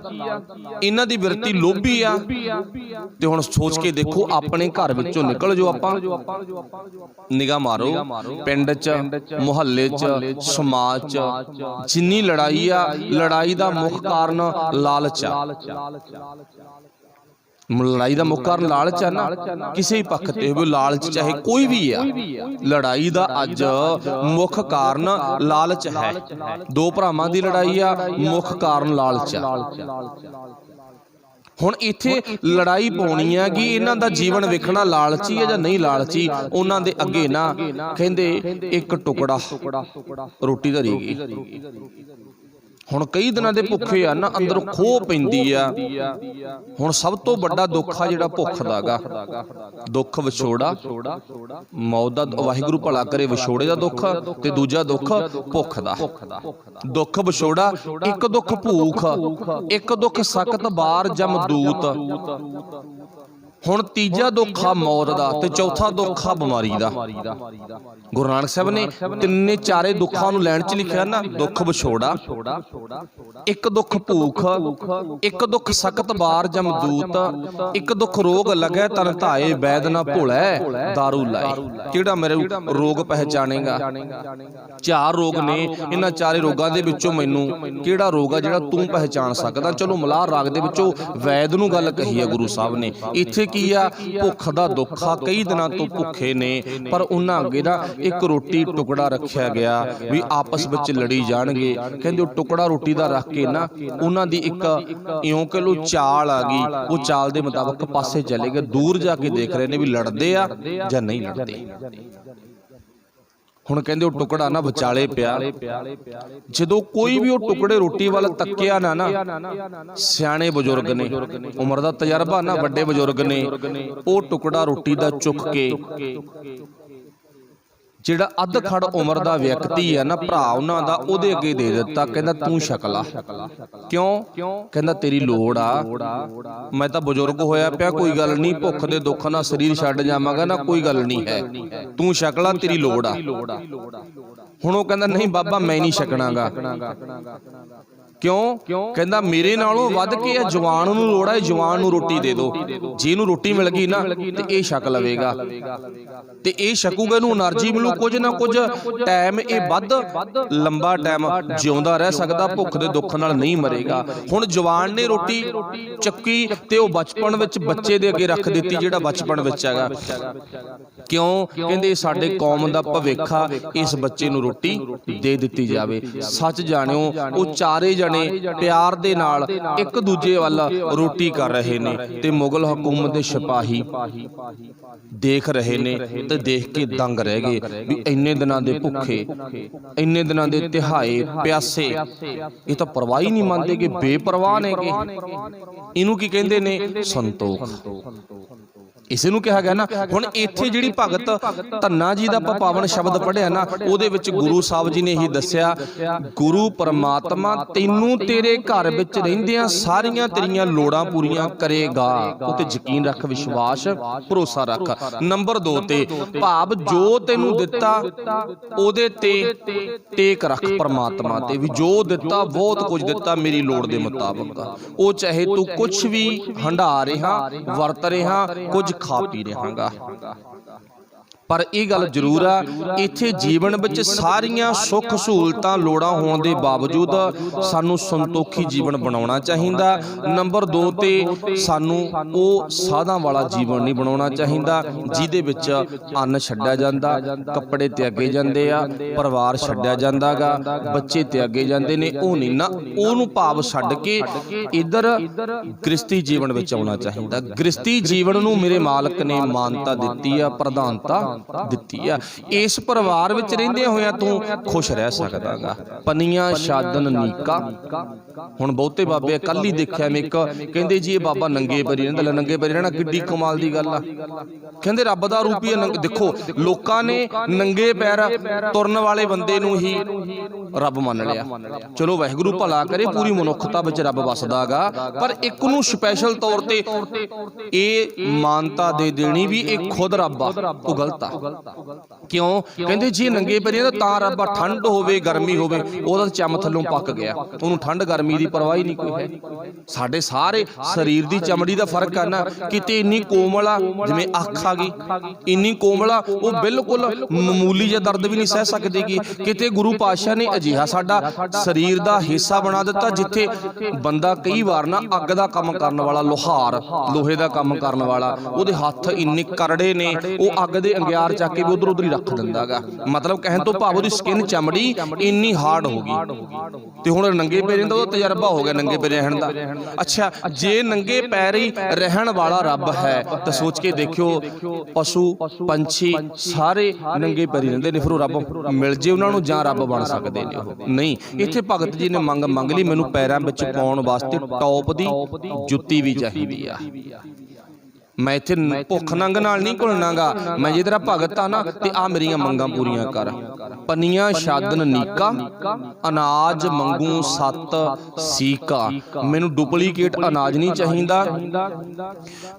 इन्हां दी विरती लोभी आ। ते हुण सोच के देखो, अपने घर विचों निकल जो, आपां निगाह मारो, पिंड च, मुहल्ले च, समाज च जिन्नी लड़ाई आ, लड़ाई दा मुख कारण लालच आ। लड़ाई का मुख कारण लालच है ना, किसी भी पक्ष ते होवे लालच, चाहे कोई भी है, लड़ाई का अज मुख कारण लालच है। दो भरावां दी लड़ाई आ, मुख कारण लालच है। हुण इत्थे लड़ाई पाउणी है कि इन्हां दा जीवन वेखना लालची है जां नहीं लालची। उन्हां दे अगे ना कहंदे एक टुकड़ा रोटी धरी गई। हुण कई दिनां दे भुखे आ ना, अंदरों खोह पैंदी आ। हुण सब तो वड्डा दुख आ जिहड़ा भुख दा गा, दुख विछोड़ा, मौत दा, वाहिगुरू भला करे, विछोड़े दा दुख ते दूजा दुख भुख दा। दुख विछोड़ा, एक दुख भूख, एक दुख सकत बार जमदूत। हुण तीजा दुख आ मौत दा ते चौथा दुख आ बीमारी दा। गुरु नानक साहब ने तिन्ने चारे दुखां नूं लैण च लिखिआ ना, दुख विछोड़ा, एक दुख भूख, एक दुख सकत बार जमदूत, एक दुख रोग लगै तन धाए वैद ना भुलै दारू लाए। किहड़ा मेरे रोग पहचानेगा? चार रोग ने, इन्हां चारे रोगां दे विचों मैनूं किहड़ा रोग आ जिहड़ा तूं पहचान सकदा? चलो मलार राग दे विचों वैद नूं गल कही है गुरु साहब ने। इत्थे की आ, भुख दा दुख आ, कई दिनां तो भुखे ने, पर उन्हां अगे ना एक रोटी टुकड़ा रखिया गया भी आपस विच लड़ी जाणगे। कहंदे टुकड़ा रोटी दा रख के ना उन्हां दी एक इउं कह लो चाल आ गई, वो चाल दे मुताबिक पासे चले गए। दूर जाके देख रहे ने भी लड़दे आ जां नहीं लड़दे। हुण कहंदे वो टुकड़ा ना विचाले पिया। जदों कोई भी वो टुकड़े रोटी वाल तकिया ना सियाणे बजुर्ग ने, उम्र दा तजर्बा ना, वड्डे बजुर्ग ने, वो टुकड़ा रोटी दा चुक के जिहड़ा अध खड़ उम्र दा व्यक्ति है ना, भरा उन्हां दा, ओहदे अगे दे दिता। कहंदा तूं छक ला। क्यों? कहंदा तेरी लोड़ आ, मैं तां बजुर्ग होया पिया, कोई गल नहीं, भुख दे दुख नाल शरीर छड्ड जावांगा ना, कोई गल नहीं है, तूं छक ला, तेरी लोड़ आ। हुण ओह कहंदा नहीं बाबा मैं नहीं छकणागा। क्यों? कहंदा मेरे नालों वध के जवान नूं लोड़ है, जवान नूं रोटी दे दो, जे नूं रोटी मिल गई ना ते इह छक लवेगा, ते इह छकूगा, नूं एनर्जी मिलू, कुछ ना कुछ टाइम इह वध लंबा टाइम जिउंदा रह सकदा, भुख दे दुख नाल नहीं मरेगा। हुण जवान ने रोटी चक्की ते ओह बचपन विच बच्चे दे अगे रख दित्ती, जिहड़ा बचपन विच हैगा। क्यों? कहंदे साडे कौम दा भविख आ, इस बच्चे नूं रोटी दे दित्ती जावे। सच जाणिओ ओह चारे ਜਣੇ ਪਿਆਰ ਦੇ ਨਾਲ ਇੱਕ ਦੂਜੇ ਵੱਲ ਰੋਟੀ ਕਰ ਰਹੇ ਨੇ ਤੇ ਮੁਗਲ ਹਕੂਮਤ ਦੇ ਸਿਪਾਹੀ ਦੇਖ ਰਹੇ ਨੇ ਤੇ ਦੇਖ ਕੇ ਦੰਗ ਰਹਿ ਗਏ ਵੀ ਇੰਨੇ ਦਿਨਾਂ ਦੇ ਭੁੱਖੇ, ਇੰਨੇ ਦਿਨਾਂ ਦੇ ਤਿਹਾਏ ਪਿਆਸੇ, ਇਹ ਤਾਂ ਪਰਵਾਹ ਹੀ ਨਹੀਂ ਮੰਨਦੇ ਕਿ ਬੇਪਰਵਾਹ ਨੇ ਕਿ ਇਹਨੂੰ ਕੀ ਕਹਿੰਦੇ ਨੇ? ਸੰਤੋਖ। ਇਸੇ ਨੂੰ ਕਿਹਾ ਗਿਆ ਨਾ। ਹੁਣ ਇੱਥੇ ਜਿਹੜੀ ਭਗਤ ਧੰਨਾ ਜੀ ਦਾ ਆਪਾਂ ਪਾਵਨ ਸ਼ਬਦ ਪੜ੍ਹਿਆ ਨਾ, ਉਹਦੇ ਵਿੱਚ ਗੁਰੂ ਸਾਹਿਬ ਜੀ ਨੇ ਇਹੀ ਦੱਸਿਆ, ਗੁਰੂ ਪਰਮਾਤਮਾ ਤੈਨੂੰ ਤੇਰੇ ਘਰ ਵਿੱਚ ਰਹਿੰਦਿਆਂ ਸਾਰੀਆਂ ਤੇਰੀਆਂ ਲੋੜਾਂ ਪੂਰੀਆਂ ਕਰੇਗਾ। ਉਹ ਤੇ ਯਕੀਨ ਰੱਖ, ਵਿਸ਼ਵਾਸ ਭਰੋਸਾ ਰੱਖ। ਨੰਬਰ 2 ਤੇ ਭਾਵ ਜੋ ਤੈਨੂੰ ਦਿੱਤਾ ਉਹਦੇ ਤੇ ਟੇਕ ਰੱਖ, ਪਰਮਾਤਮਾ ਤੇ ਵੀ ਜੋ ਦਿੱਤਾ ਬਹੁਤ ਕੁਝ ਦਿੱਤਾ ਮੇਰੀ ਲੋੜ ਦੇ ਮੁਤਾਬਕ। ਉਹ ਚਾਹੇ ਤੂੰ ਕੁਝ ਵੀ ਹੰਢਾ ਰਿਹਾ, ਵਰਤ ਰਿਹਾ, ਕੁਝ ਖਾ ਪੀ ਰਹਾਂਗਾ, ਪਰ ਇਹ ਗੱਲ ਜ਼ਰੂਰ ਆ, ਇੱਥੇ ਜੀਵਨ ਵਿੱਚ ਸਾਰੀਆਂ ਸੁੱਖ ਸਹੂਲਤਾਂ ਲੋੜਾਂ ਹੋਣ ਦੇ ਬਾਵਜੂਦ ਸਾਨੂੰ ਸੰਤੋਖੀ ਜੀਵਨ ਬਣਾਉਣਾ ਚਾਹੀਦਾ। ਨੰਬਰ 2 ਤੇ ਸਾਨੂੰ ਉਹ ਸਾਧਾਂ ਵਾਲਾ ਜੀਵਨ ਨਹੀਂ ਬਣਾਉਣਾ ਚਾਹੀਦਾ ਜਿਹਦੇ ਵਿੱਚ ਅੰਨ ਛੱਡਿਆ ਜਾਂਦਾ, ਕੱਪੜੇ ਤਿਆਗੇ ਜਾਂਦੇ ਆ, ਪਰਿਵਾਰ ਛੱਡਿਆ ਜਾਂਦਾਗਾ, ਬੱਚੇ ਤਿਆਗੇ ਜਾਂਦੇ ਨੇ। ਉਹ ਨਹੀਂ ਨਾ, ਉਹਨੂੰ ਭਾਵ ਛੱਡ ਕੇ ਇੱਧਰ ਗ੍ਰਸਤੀ ਜੀਵਨ ਵਿੱਚ ਆਉਣਾ ਚਾਹੀਦਾ। ਗ੍ਰਸਤੀ ਜੀਵਨ ਨੂੰ ਮੇਰੇ ਮਾਲਕ ਨੇ ਮਾਨਤਾ ਦਿੱਤੀ ਆ, ਪ੍ਰਧਾਨਤਾ ਦਿੱਤੀ ਆ। ਇਸ ਪਰਿਵਾਰ ਵਿੱਚ ਰਹਿੰਦਿਆਂ ਹੋਇਆਂ ਤੂੰ ਖੁਸ਼ ਰਹਿ ਸਕਦਾਗਾ। ਪਨੀਆਂ ਛਾਦਨ ਨੀਕਾ। ਹੁਣ ਬਹੁਤੇ ਬਾਬੇ ਕੱਲ ਹੀ ਦੇਖਿਆ ਮੈਂ ਇੱਕ, ਕਹਿੰਦੇ ਜੀ ਇਹ ਬਾਬਾ ਨੰਗੇ ਪੈਰੀ ਰਹਿੰਦਾ। ਲੈ ਨੰਗੇ ਪੈਰੀ ਰਹਿਣਾ ਕਿੱਡੀ ਕਮਾਲ ਦੀ ਗੱਲ ਆ। ਕਹਿੰਦੇ ਰੱਬ ਦਾ ਰੂਪ ਹੀ ਦੇਖੋ, ਲੋਕਾਂ ਨੇ ਨੰਗੇ ਪੈਰ ਤੁਰਨ ਵਾਲੇ ਬੰਦੇ ਨੂੰ ਹੀ ਰੱਬ ਮੰਨ ਲਿਆ। ਚਲੋ ਵਾਹਿਗੁਰੂ ਭਲਾ ਕਰੇ, ਪੂਰੀ ਮਨੁੱਖਤਾ ਵਿੱਚ ਰੱਬ ਵਸਦਾਗਾ, ਪਰ ਇੱਕ ਨੂੰ ਸਪੈਸ਼ਲ ਤੌਰ ਤੇ ਇਹ ਮਾਨਤਾ ਦੇ ਦੇਣੀ ਵੀ ਇਹ ਖੁਦ ਰੱਬ ਆ, ਉਹ ਗਲਤ ਆ। ਕਿਉਂ? ਕਹਿੰਦੇ ਜੀ ਨੰਗੇ ਪੈਰੀ ਤਾਂ ਰੱਬ, ਠੰਡ ਹੋਵੇ ਗਰਮੀ ਹੋਵੇ ਉਹਦਾ ਚੰਮ ਥੱਲੋਂ ਪੱਕ ਗਿਆ, ਉਹਨੂੰ ਠੰਡ ਗਰਮੀ ਦੀ ਪਰਵਾਹ ਹੀ ਨਹੀਂ ਕੋਈ ਹੈ। ਸਾਡੇ ਸਾਰੇ ਸਰੀਰ ਦੀ ਚਮੜੀ ਦਾ ਫਰਕ ਆ ਨਾ, ਕਿਤੇ ਇੰਨੀ ਕੋਮਲ ਆ ਜਿਵੇਂ ਅੱਖ ਆ ਗਈ, ਇੰਨੀ ਕੋਮਲ ਆ ਉਹ ਬਿਲਕੁਲ ਮਾਮੂਲੀ ਜਿਹਾ ਦਰਦ ਵੀ ਨਹੀਂ ਸਹਿ ਸਕਦੀ। ਕਿਤੇ ਗੁਰੂ ਪਾਤਸ਼ਾਹ ਨੇ ਅਜਿਹਾ ਸਾਡਾ ਸਰੀਰ ਦਾ ਹਿੱਸਾ ਬਣਾ ਦਿੱਤਾ ਜਿੱਥੇ ਬੰਦਾ ਕਈ ਵਾਰ ਨਾ ਅੱਗ ਦਾ ਕੰਮ ਕਰਨ ਵਾਲਾ ਲੁਹਾਰ, ਲੋਹੇ ਦਾ ਕੰਮ ਕਰਨ ਵਾਲਾ, ਉਹਦੇ ਹੱਥ ਇੰਨੇ ਕਰੜੇ ਨੇ, ਉਹ ਅੱਗ ਦੇ ਅੰਗਿਆਰ ਚੱਕ ਕੇ ਵੀ ਉਧਰ ਉਧਰ ਹੀ ਰੱਖ ਦਿੰਦਾਗਾ। ਮਤਲਬ ਕਹਿਣ ਤੋਂ ਭਾਵ ਉਹਦੀ ਸਕਿਨ ਚਮੜੀ ਇੰਨੀ ਹਾਰਡ ਹੋ ਗਈ। ਤੇ ਹੁਣ ਨੰਗੇ ਪੈਰੀ ਦਾ ਉਹਦਾ ਤਜਰਬਾ ਹੋ ਗਿਆ ਨੰਗੇ ਪੈਰੀ ਰਹਿਣ ਦਾ। ਅੱਛਾ, ਜੇ ਨੰਗੇ ਪੈਰੀ ਰਹਿਣ ਵਾਲਾ ਰੱਬ ਹੈ ਤਾਂ ਸੋਚ ਕੇ ਦੇਖਿਓ, ਪਸ਼ੂ ਪੰਛੀ ਸਾਰੇ ਨੰਗੇ ਪੈਰੀ ਰਹਿੰਦੇ ਨੇ, ਫਿਰ ਉਹ ਰੱਬ ਮਿਲ ਜੇ ਉਹਨਾਂ ਨੂੰ ਜਾਂ ਰੱਬ ਬਣ ਸਕਦੇ ਨੇ ਉਹ? ਨਹੀਂ। ਇੱਥੇ ਭਗਤ ਜੀ ਨੇ ਮੰਗ ਲਈ, ਮੈਨੂੰ ਪੈਰਾਂ ਵਿੱਚ ਪਾਉਣ ਵਾਸਤੇ ਟੌਪ ਦੀ ਜੁੱਤੀ ਵੀ ਚਾਹੀਦੀ ਆ। ਮੈਂ ਇੱਥੇ ਭੁੱਖ ਨੰਗ ਨਾਲ ਨਹੀਂ ਘੁਲਣਾਗਾ, ਮੈਂ ਜੇ ਤੇਰਾ ਭਗਤ ਆ ਨਾ ਤੇ ਆ ਮੇਰੀਆਂ ਮੰਗਾਂ ਪੂਰੀਆਂ ਕਰ। ਪਨੀਆਂ ਛਾਦਨ ਨੀਕਾ, ਅਨਾਜ ਮੰਗੂ ਸੱਤ ਸੀਕਾ। ਮੈਨੂੰ ਡੁਪਲੀਕੇਟ ਅਨਾਜ ਨਹੀਂ ਚਾਹੀਦਾ,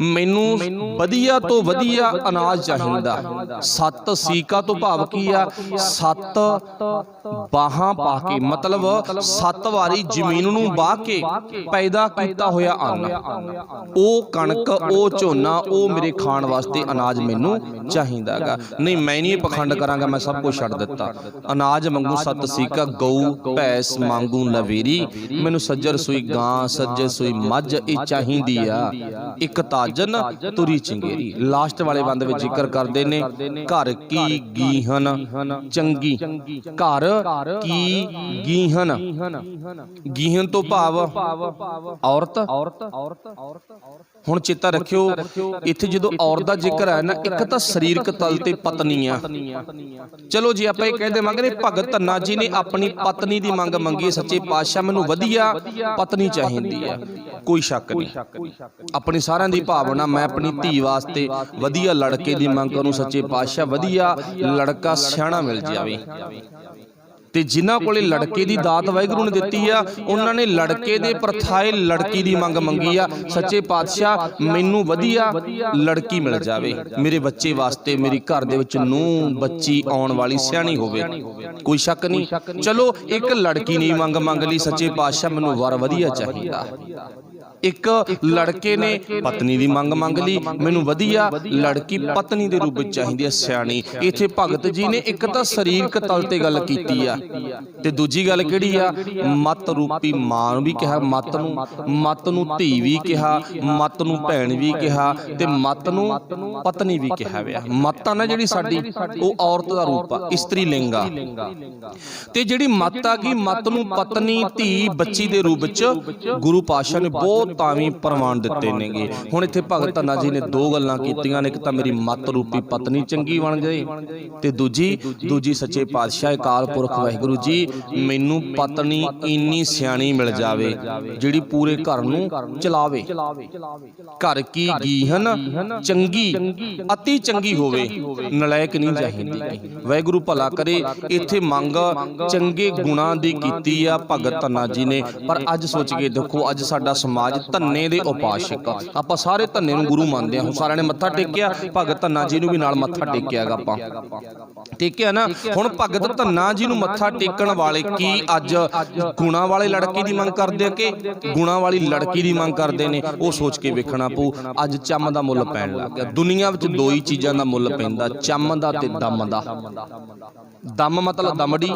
ਮੈਨੂੰ ਵਧੀਆ ਤੋਂ ਵਧੀਆ ਅਨਾਜ ਚਾਹੀਦਾ। ਸੱਤ ਸੀਕਾ ਤੋਂ ਭਾਵ ਕੀ ਆ? 7 ਬਾਹਾਂ ਪਾ ਕੇ, ਮਤਲਬ 7 ਵਾਰੀ ਜ਼ਮੀਨ ਨੂੰ ਵਾਹ ਕੇ ਪੈਦਾ ਕੀਤਾ ਹੋਇਆ ਅੰਨ, ਉਹ ਕਣਕ, ਉਹ ਝੋਨਾ, ਉਹ ਮੇਰੇ ਖਾਣ ਵਾਸਤੇ ਅਨਾਜ ਮੈਨੂੰ ਚਾਹੀਦਾਗਾ। ਨਹੀਂ, ਮੈਂ ਨਹੀਂ ਪਖੰਡ ਕਰਾਂਗਾ, ਮੈਂ ਸਭ ਕੁਝ ਛੱਡ ਦਿੱਤਾ। ਅਨਾਜ ਮੰਗੂ ਸੱਤ ਸੀਕਾ, ਗਊ ਭੈਂਸ ਮੰਗੂ ਲਵੇਰੀ। ਮੈਨੂੰ ਸੱਜਰ ਸੂਈ ਗਾਂ, ਸੱਜੇ ਸੂਈ ਮੱਝ ਇਹ ਚਾਹੀਦੀ ਆ। ਇੱਕ ਤਾਜਨ ਤੁਰੀ ਚੰਗੇਰੀ। ਲਾਸਟ ਵਾਲੇ ਬੰਦ ਵਿੱਚ ਜ਼ਿਕਰ ਕਰਦੇ ਨੇ, ਘਰ ਕੀ ਗੀਹਨ ਚੰਗੀ। ਘਰ ਕੀ ਗੀਹਨ, ਗੀਹਨ ਤੋਂ ਭਾਵ ਔਰਤ। ਹੁਣ ਚੇਤਾ ਰੱਖਿਓ, ਇੱਥੇ ਜਦੋਂ ਔਰਤ ਦਾ ਜ਼ਿਕਰ ਹੈ ਨਾ, ਇੱਕ ਤਾਂ ਸਰੀਰਕ ਤਲ ਤੇ ਪਤਨੀ ਆ। ਚਲੋ ਜੀ ਆਪਾਂ ਇਹ ਕਹਿ ਦੇਵਾਂਗੇ, ਭਗਤ ਧੰਨਾ ਜੀ ਨੇ ਆਪਣੀ ਪਤਨੀ ਦੀ ਮੰਗ ਮੰਗੀ, ਸੱਚੇ ਪਾਤਸ਼ਾਹ ਮੈਨੂੰ ਵਧੀਆ ਪਤਨੀ ਚਾਹੀਦੀ ਆ। ਕੋਈ ਸ਼ੱਕ ਨਹੀਂ, ਆਪਣੀ ਸਾਰਿਆਂ ਦੀ ਭਾਵਨਾ, ਮੈਂ ਆਪਣੀ ਧੀ ਵਾਸਤੇ ਵਧੀਆ ਲੜਕੇ ਦੀ ਮੰਗ ਕਰੂੰ, ਸੱਚੇ ਪਾਤਸ਼ਾਹ ਵਧੀਆ ਲੜਕਾ ਸਿਆਣਾ ਮਿਲ ਜਾਵੇ। ਤੇ ਜਿਨ੍ਹਾਂ ਕੋਲੇ ਲੜਕੇ ਦੀ ਦਾਤ ਵਾਹਿਗੁਰੂ ਨੇ ਦਿੱਤੀ ਆ, ਉਹਨਾਂ ਨੇ ਲੜਕੇ ਦੇ ਪ੍ਰਥਾਏ ਲੜਕੀ ਦੀ ਮੰਗ ਮੰਗੀ ਆ, ਸੱਚੇ ਪਾਤਸ਼ਾਹ ਮੈਨੂੰ ਵਧੀਆ ਲੜਕੀ ਮਿਲ ਜਾਵੇ ਮੇਰੇ ਬੱਚੇ ਵਾਸਤੇ, ਮੇਰੀ ਘਰ ਦੇ ਵਿੱਚ ਨੂੰਹ ਬੱਚੀ ਆਉਣ ਵਾਲੀ ਸਿਆਣੀ ਹੋਵੇ। ਕੋਈ ਸ਼ੱਕ ਨਹੀਂ। ਚਲੋ ਇੱਕ ਲੜਕੀ ਨੇ ਮੰਗ ਲਈ, ਸੱਚੇ ਪਾਤਸ਼ਾਹ ਮੈਨੂੰ ਵਰ ਵਧੀਆ ਚਾਹੀਦਾ। ਇੱਕ ਲੜਕੇ ਨੇ ਪਤਨੀ ਦੀ ਮੰਗ ਲਈ, ਮੈਨੂੰ ਵਧੀਆ ਲੜਕੀ ਪਤਨੀ ਦੇ ਰੂਪ ਵਿੱਚ ਚਾਹੀਦੀ ਹੈ, ਸਿਆਣੀ। ਇੱਥੇ ਭਗਤ ਜੀ ਨੇ ਇੱਕ ਤਾਂ ਸਰੀਰਕ ਤਲ ਤੇ ਗੱਲ ਕੀਤੀ ਆ, ਤੇ ਦੂਜੀ ਗੱਲ ਕਿਹੜੀ ਆ, ਮਤ ਰੂਪੀ ਮਾਂ ਨੂੰ ਵੀ ਕਿਹਾ, ਮਤ ਨੂੰ ਧੀ ਵੀ ਕਿਹਾ, ਮਤ ਨੂੰ ਭੈਣ ਵੀ ਕਿਹਾ, ਤੇ ਮਤ ਨੂੰ ਪਤਨੀ ਵੀ ਕਿਹਾ ਹੋਇਆ। ਮਤ ਆ ਨਾ ਜਿਹੜੀ ਸਾਡੀ, ਉਹ ਔਰਤ ਦਾ ਰੂਪ ਆ, ਇਸਤਰੀ ਲਿੰਗ ਆ। ਤੇ ਜਿਹੜੀ ਮਤ ਆ ਗਈ, ਮਤ ਨੂੰ ਪਤਨੀ, ਧੀ, ਬੱਚੀ ਦੇ ਰੂਪ ਵਿੱਚ ਗੁਰੂ ਪਾਤਸ਼ਾਹ ਨੇ ਬਹੁਤ ਤਾਵੀਂ ਪ੍ਰਮਾਣ ਦਿੱਤੇ ਨੇਗੇ। ਹੁਣ ਇੱਥੇ ਭਗਤ ਧੰਨਾ ਜੀ ਨੇ ਦੋ ਗੱਲਾਂ ਕੀਤੀਆਂ ਨੇ, ਇੱਕ ਤਾਂ ਮੇਰੀ ਮਤ ਰੂਪੀ ਪਤਨੀ ਚੰਗੀ ਬਣ ਜਾਏ, ਤੇ ਦੂਜੀ ਸੱਚੇ ਪਾਤਸ਼ਾਹ ਅਕਾਲ ਪੁਰਖ ਵਾਹਿਗੁਰੂ ਜੀ ਮੈਨੂੰ ਪਤਨੀ ਇੰਨੀ ਸਿਆਣੀ ਮਿਲ ਜਾਵੇ ਜਿਹੜੀ ਪੂਰੇ ਘਰ ਨੂੰ ਚਲਾਵੇ। ਘਰ ਕੀ ਗੀਹਨ ਚੰਗੀ, ਅਤੀ ਚੰਗੀ ਹੋਵੇ, ਨਲਾਇਕ ਨਹੀਂ ਚਾਹੀਦੀ। ਵਾਹਿਗੁਰੂ ਭਲਾ ਕਰੇ। ਇੱਥੇ ਮੰਗ ਚੰਗੇ ਗੁਣਾਂ ਦੀ ਕੀਤੀ ਆ ਭਗਤ ਧੰਨਾ ਜੀ ਨੇ। ਪਰ ਅੱਜ ਸੋਚ ਕੇ ਦੇਖੋ, ਅੱਜ ਸਾਡਾ ਸਮਾਜ ਧੰਨੇ ਦੇ ਉਪਾਸ਼ਕ, ਆਪਾਂ ਸਾਰੇ ਧੰਨੇ ਨੂੰ ਗੁਰੂ ਮੰਨਦੇ ਹਾਂ। ਸਾਰਿਆਂ ਨੇ ਮੱਥਾ ਟੇਕਿਆ, ਭਗਤ ਧੰਨਾ ਜੀ ਨੂੰ ਵੀ ਨਾਲ ਮੱਥਾ ਟੇਕਿਆਗਾ, ਆਪਾਂ ਟੇਕਿਆ ਨਾ। ਹੁਣ ਭਗਤ ਧੰਨਾ ਜੀ ਨੂੰ ਮੱਥਾ ਟੇਕਣ ਵਾਲੇ ਕੀ ਅੱਜ ਗੁਣਾਂ ਵਾਲੇ ਲੜਕੀ ਦੀ ਮੰਗ ਕਰਦੇ ਆ ਕਿ ਗੁਣਾਂ ਵਾਲੀ ਲੜਕੀ ਦੀ ਮੰਗ ਕਰਦੇ ਨੇ? ਉਹ ਸੋਚ ਕੇ ਵੇਖਣਾ ਪਊ। ਅੱਜ ਚੰਮ ਦਾ ਮੁੱਲ ਪੈਣ ਲੱਗ ਗਿਆ। ਦੁਨੀਆ ਵਿੱਚ ਦੋ ਹੀ ਚੀਜ਼ਾਂ ਦਾ ਮੁੱਲ ਪੈਂਦਾ, ਚੰਮ ਦਾ ਤੇ ਦਮ ਦਾ। ਦਮ ਮਤਲਬ ਦਮੜੀ,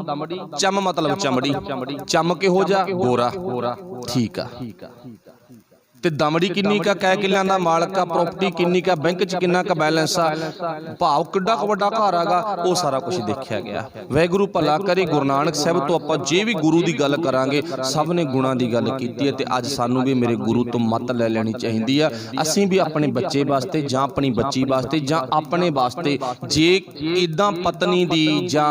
ਚੰਮ ਮਤਲਬ ਚਮੜੀ। ਚੰਮ ਕਿਹੋ ਜਿਹਾ? ਗੋਰਾ, ਠੀਕ ਆ। ਤੇ ਦਮੜੀ ਕਿੰਨੀ ਕਾ, ਕੈ ਕਿੱਲਿਆਂ ਦਾ ਮਾਲਕ ਆ, ਪ੍ਰਾਪਰਟੀ ਕਿੰਨੀ ਕਾ, ਬੈਂਕ 'ਚ ਕਿੰਨਾ ਕਾ ਬੈਲੈਂਸ ਆ, ਭਾਵ ਕਿੱਡਾ ਕੁ ਵੱਡਾ ਘਰ ਆਗਾ, ਉਹ ਸਾਰਾ ਕੁਝ ਦੇਖਿਆ ਗਿਆ। ਵਾਹਿਗੁਰੂ ਭਲਾ ਕਰੇ। ਗੁਰੂ ਨਾਨਕ ਸਾਹਿਬ ਤੋਂ ਆਪਾਂ ਜੇ ਵੀ ਗੁਰੂ ਦੀ ਗੱਲ ਕਰਾਂਗੇ, ਸਭ ਨੇ ਗੁਣਾਂ ਦੀ ਗੱਲ ਕੀਤੀ ਹੈ। ਤੇ ਅੱਜ ਸਾਨੂੰ ਵੀ ਮੇਰੇ ਗੁਰੂ ਤੋਂ ਮੱਤ ਲੈ ਲੈਣੀ ਚਾਹੀਦੀ ਆ। ਅਸੀਂ ਵੀ ਆਪਣੇ ਬੱਚੇ ਵਾਸਤੇ ਜਾਂ ਆਪਣੀ ਬੱਚੀ ਵਾਸਤੇ ਜਾਂ ਆਪਣੇ ਵਾਸਤੇ ਜੇ ਇੱਦਾਂ ਪਤਨੀ ਦੀ ਜਾਂ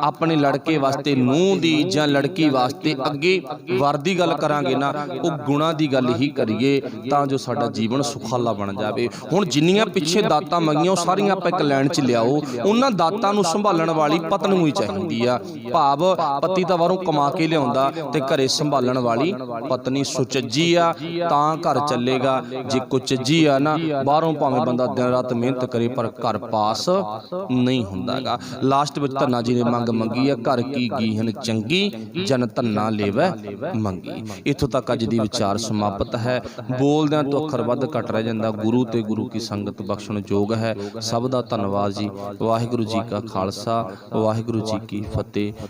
ਆਪਣੇ ਲੜਕੇ ਵਾਸਤੇ, ਨੂੰਹ ਦੀ ਜਾਂ ਲੜਕੀ ਵਾਸਤੇ ਅੱਗੇ ਵਰ ਦੀ ਗੱਲ ਕਰਾਂਗੇ ਨਾ, ਉਹ ਗੁਣਾਂ ਦੀ ਗੱਲ ਹੀ ਕਰੀਏ ਤਾਂ ਜੋ ਸਾਡਾ ਜੀਵਨ ਸੁਖਾਲਾ ਬਣ ਜਾਵੇ। ਹੁਣ ਜਿੰਨੀਆਂ ਪਿੱਛੇ ਦਾਤਾਂ ਮੰਗੀਆਂ, ਉਹ ਸਾਰੀਆਂ ਆਪਾਂ ਇੱਕ ਲਾਈਨ 'ਚ ਲਿਆਓ। ਉਹਨਾਂ ਦਾਤਾਂ ਨੂੰ ਸੰਭਾਲਣ ਵਾਲੀ ਪਤਨੀ ਹੀ ਚਾਹੀਦੀ ਆ। ਭਾਵ ਪਤੀ ਤਾਂ ਬਾਹਰੋਂ ਕਮਾ ਕੇ ਲਿਆਉਂਦਾ, ਤੇ ਘਰੇ ਸੰਭਾਲਣ ਵਾਲੀ ਪਤਨੀ ਸੁਚੱਜੀ ਆ ਤਾਂ ਘਰ ਚੱਲੇਗਾ। ਜੇ ਕੁਚੱਜੀ ਆ ਨਾ, ਬਾਹਰੋਂ ਭਾਵੇਂ ਬੰਦਾ ਦਿਨ ਰਾਤ ਮਿਹਨਤ ਕਰੇ ਪਰ ਘਰ ਪਾਸ ਨਹੀਂ ਹੁੰਦਾਗਾ। ਲਾਸਟ ਵਿੱਚ ਧੰਨਾ ਜੀ ਨੇ ਮੰਗ ਮੰਗੀ ਆ, ਘਰ ਕੀ ਗੀਹਨ ਚੰਗੀ, ਜਨ ਧੰਨਾ ਲੇਵੈ ਮੰਗੀ। ਇੱਥੋਂ ਤੱਕ ਅੱਜ ਦੀ ਵਿਚਾਰ ਸਮਾਪਤ ਹੈ। ਬੋਲਦਿਆਂ ਤੋਂ ਅੱਖਰ ਵੱਧ ਘੱਟ ਰਹਿ ਜਾਂਦਾ। ਗੁਰੂ ਤੇ ਗੁਰੂ ਕੀ ਸੰਗਤ ਬਖਸ਼ਣ ਯੋਗ ਹੈ। ਸਭ ਦਾ ਧੰਨਵਾਦ ਜੀ। ਵਾਹਿਗੁਰੂ ਜੀ ਕਾ ਖਾਲਸਾ, ਵਾਹਿਗੁਰੂ ਜੀ ਕੀ ਫਤਿਹ।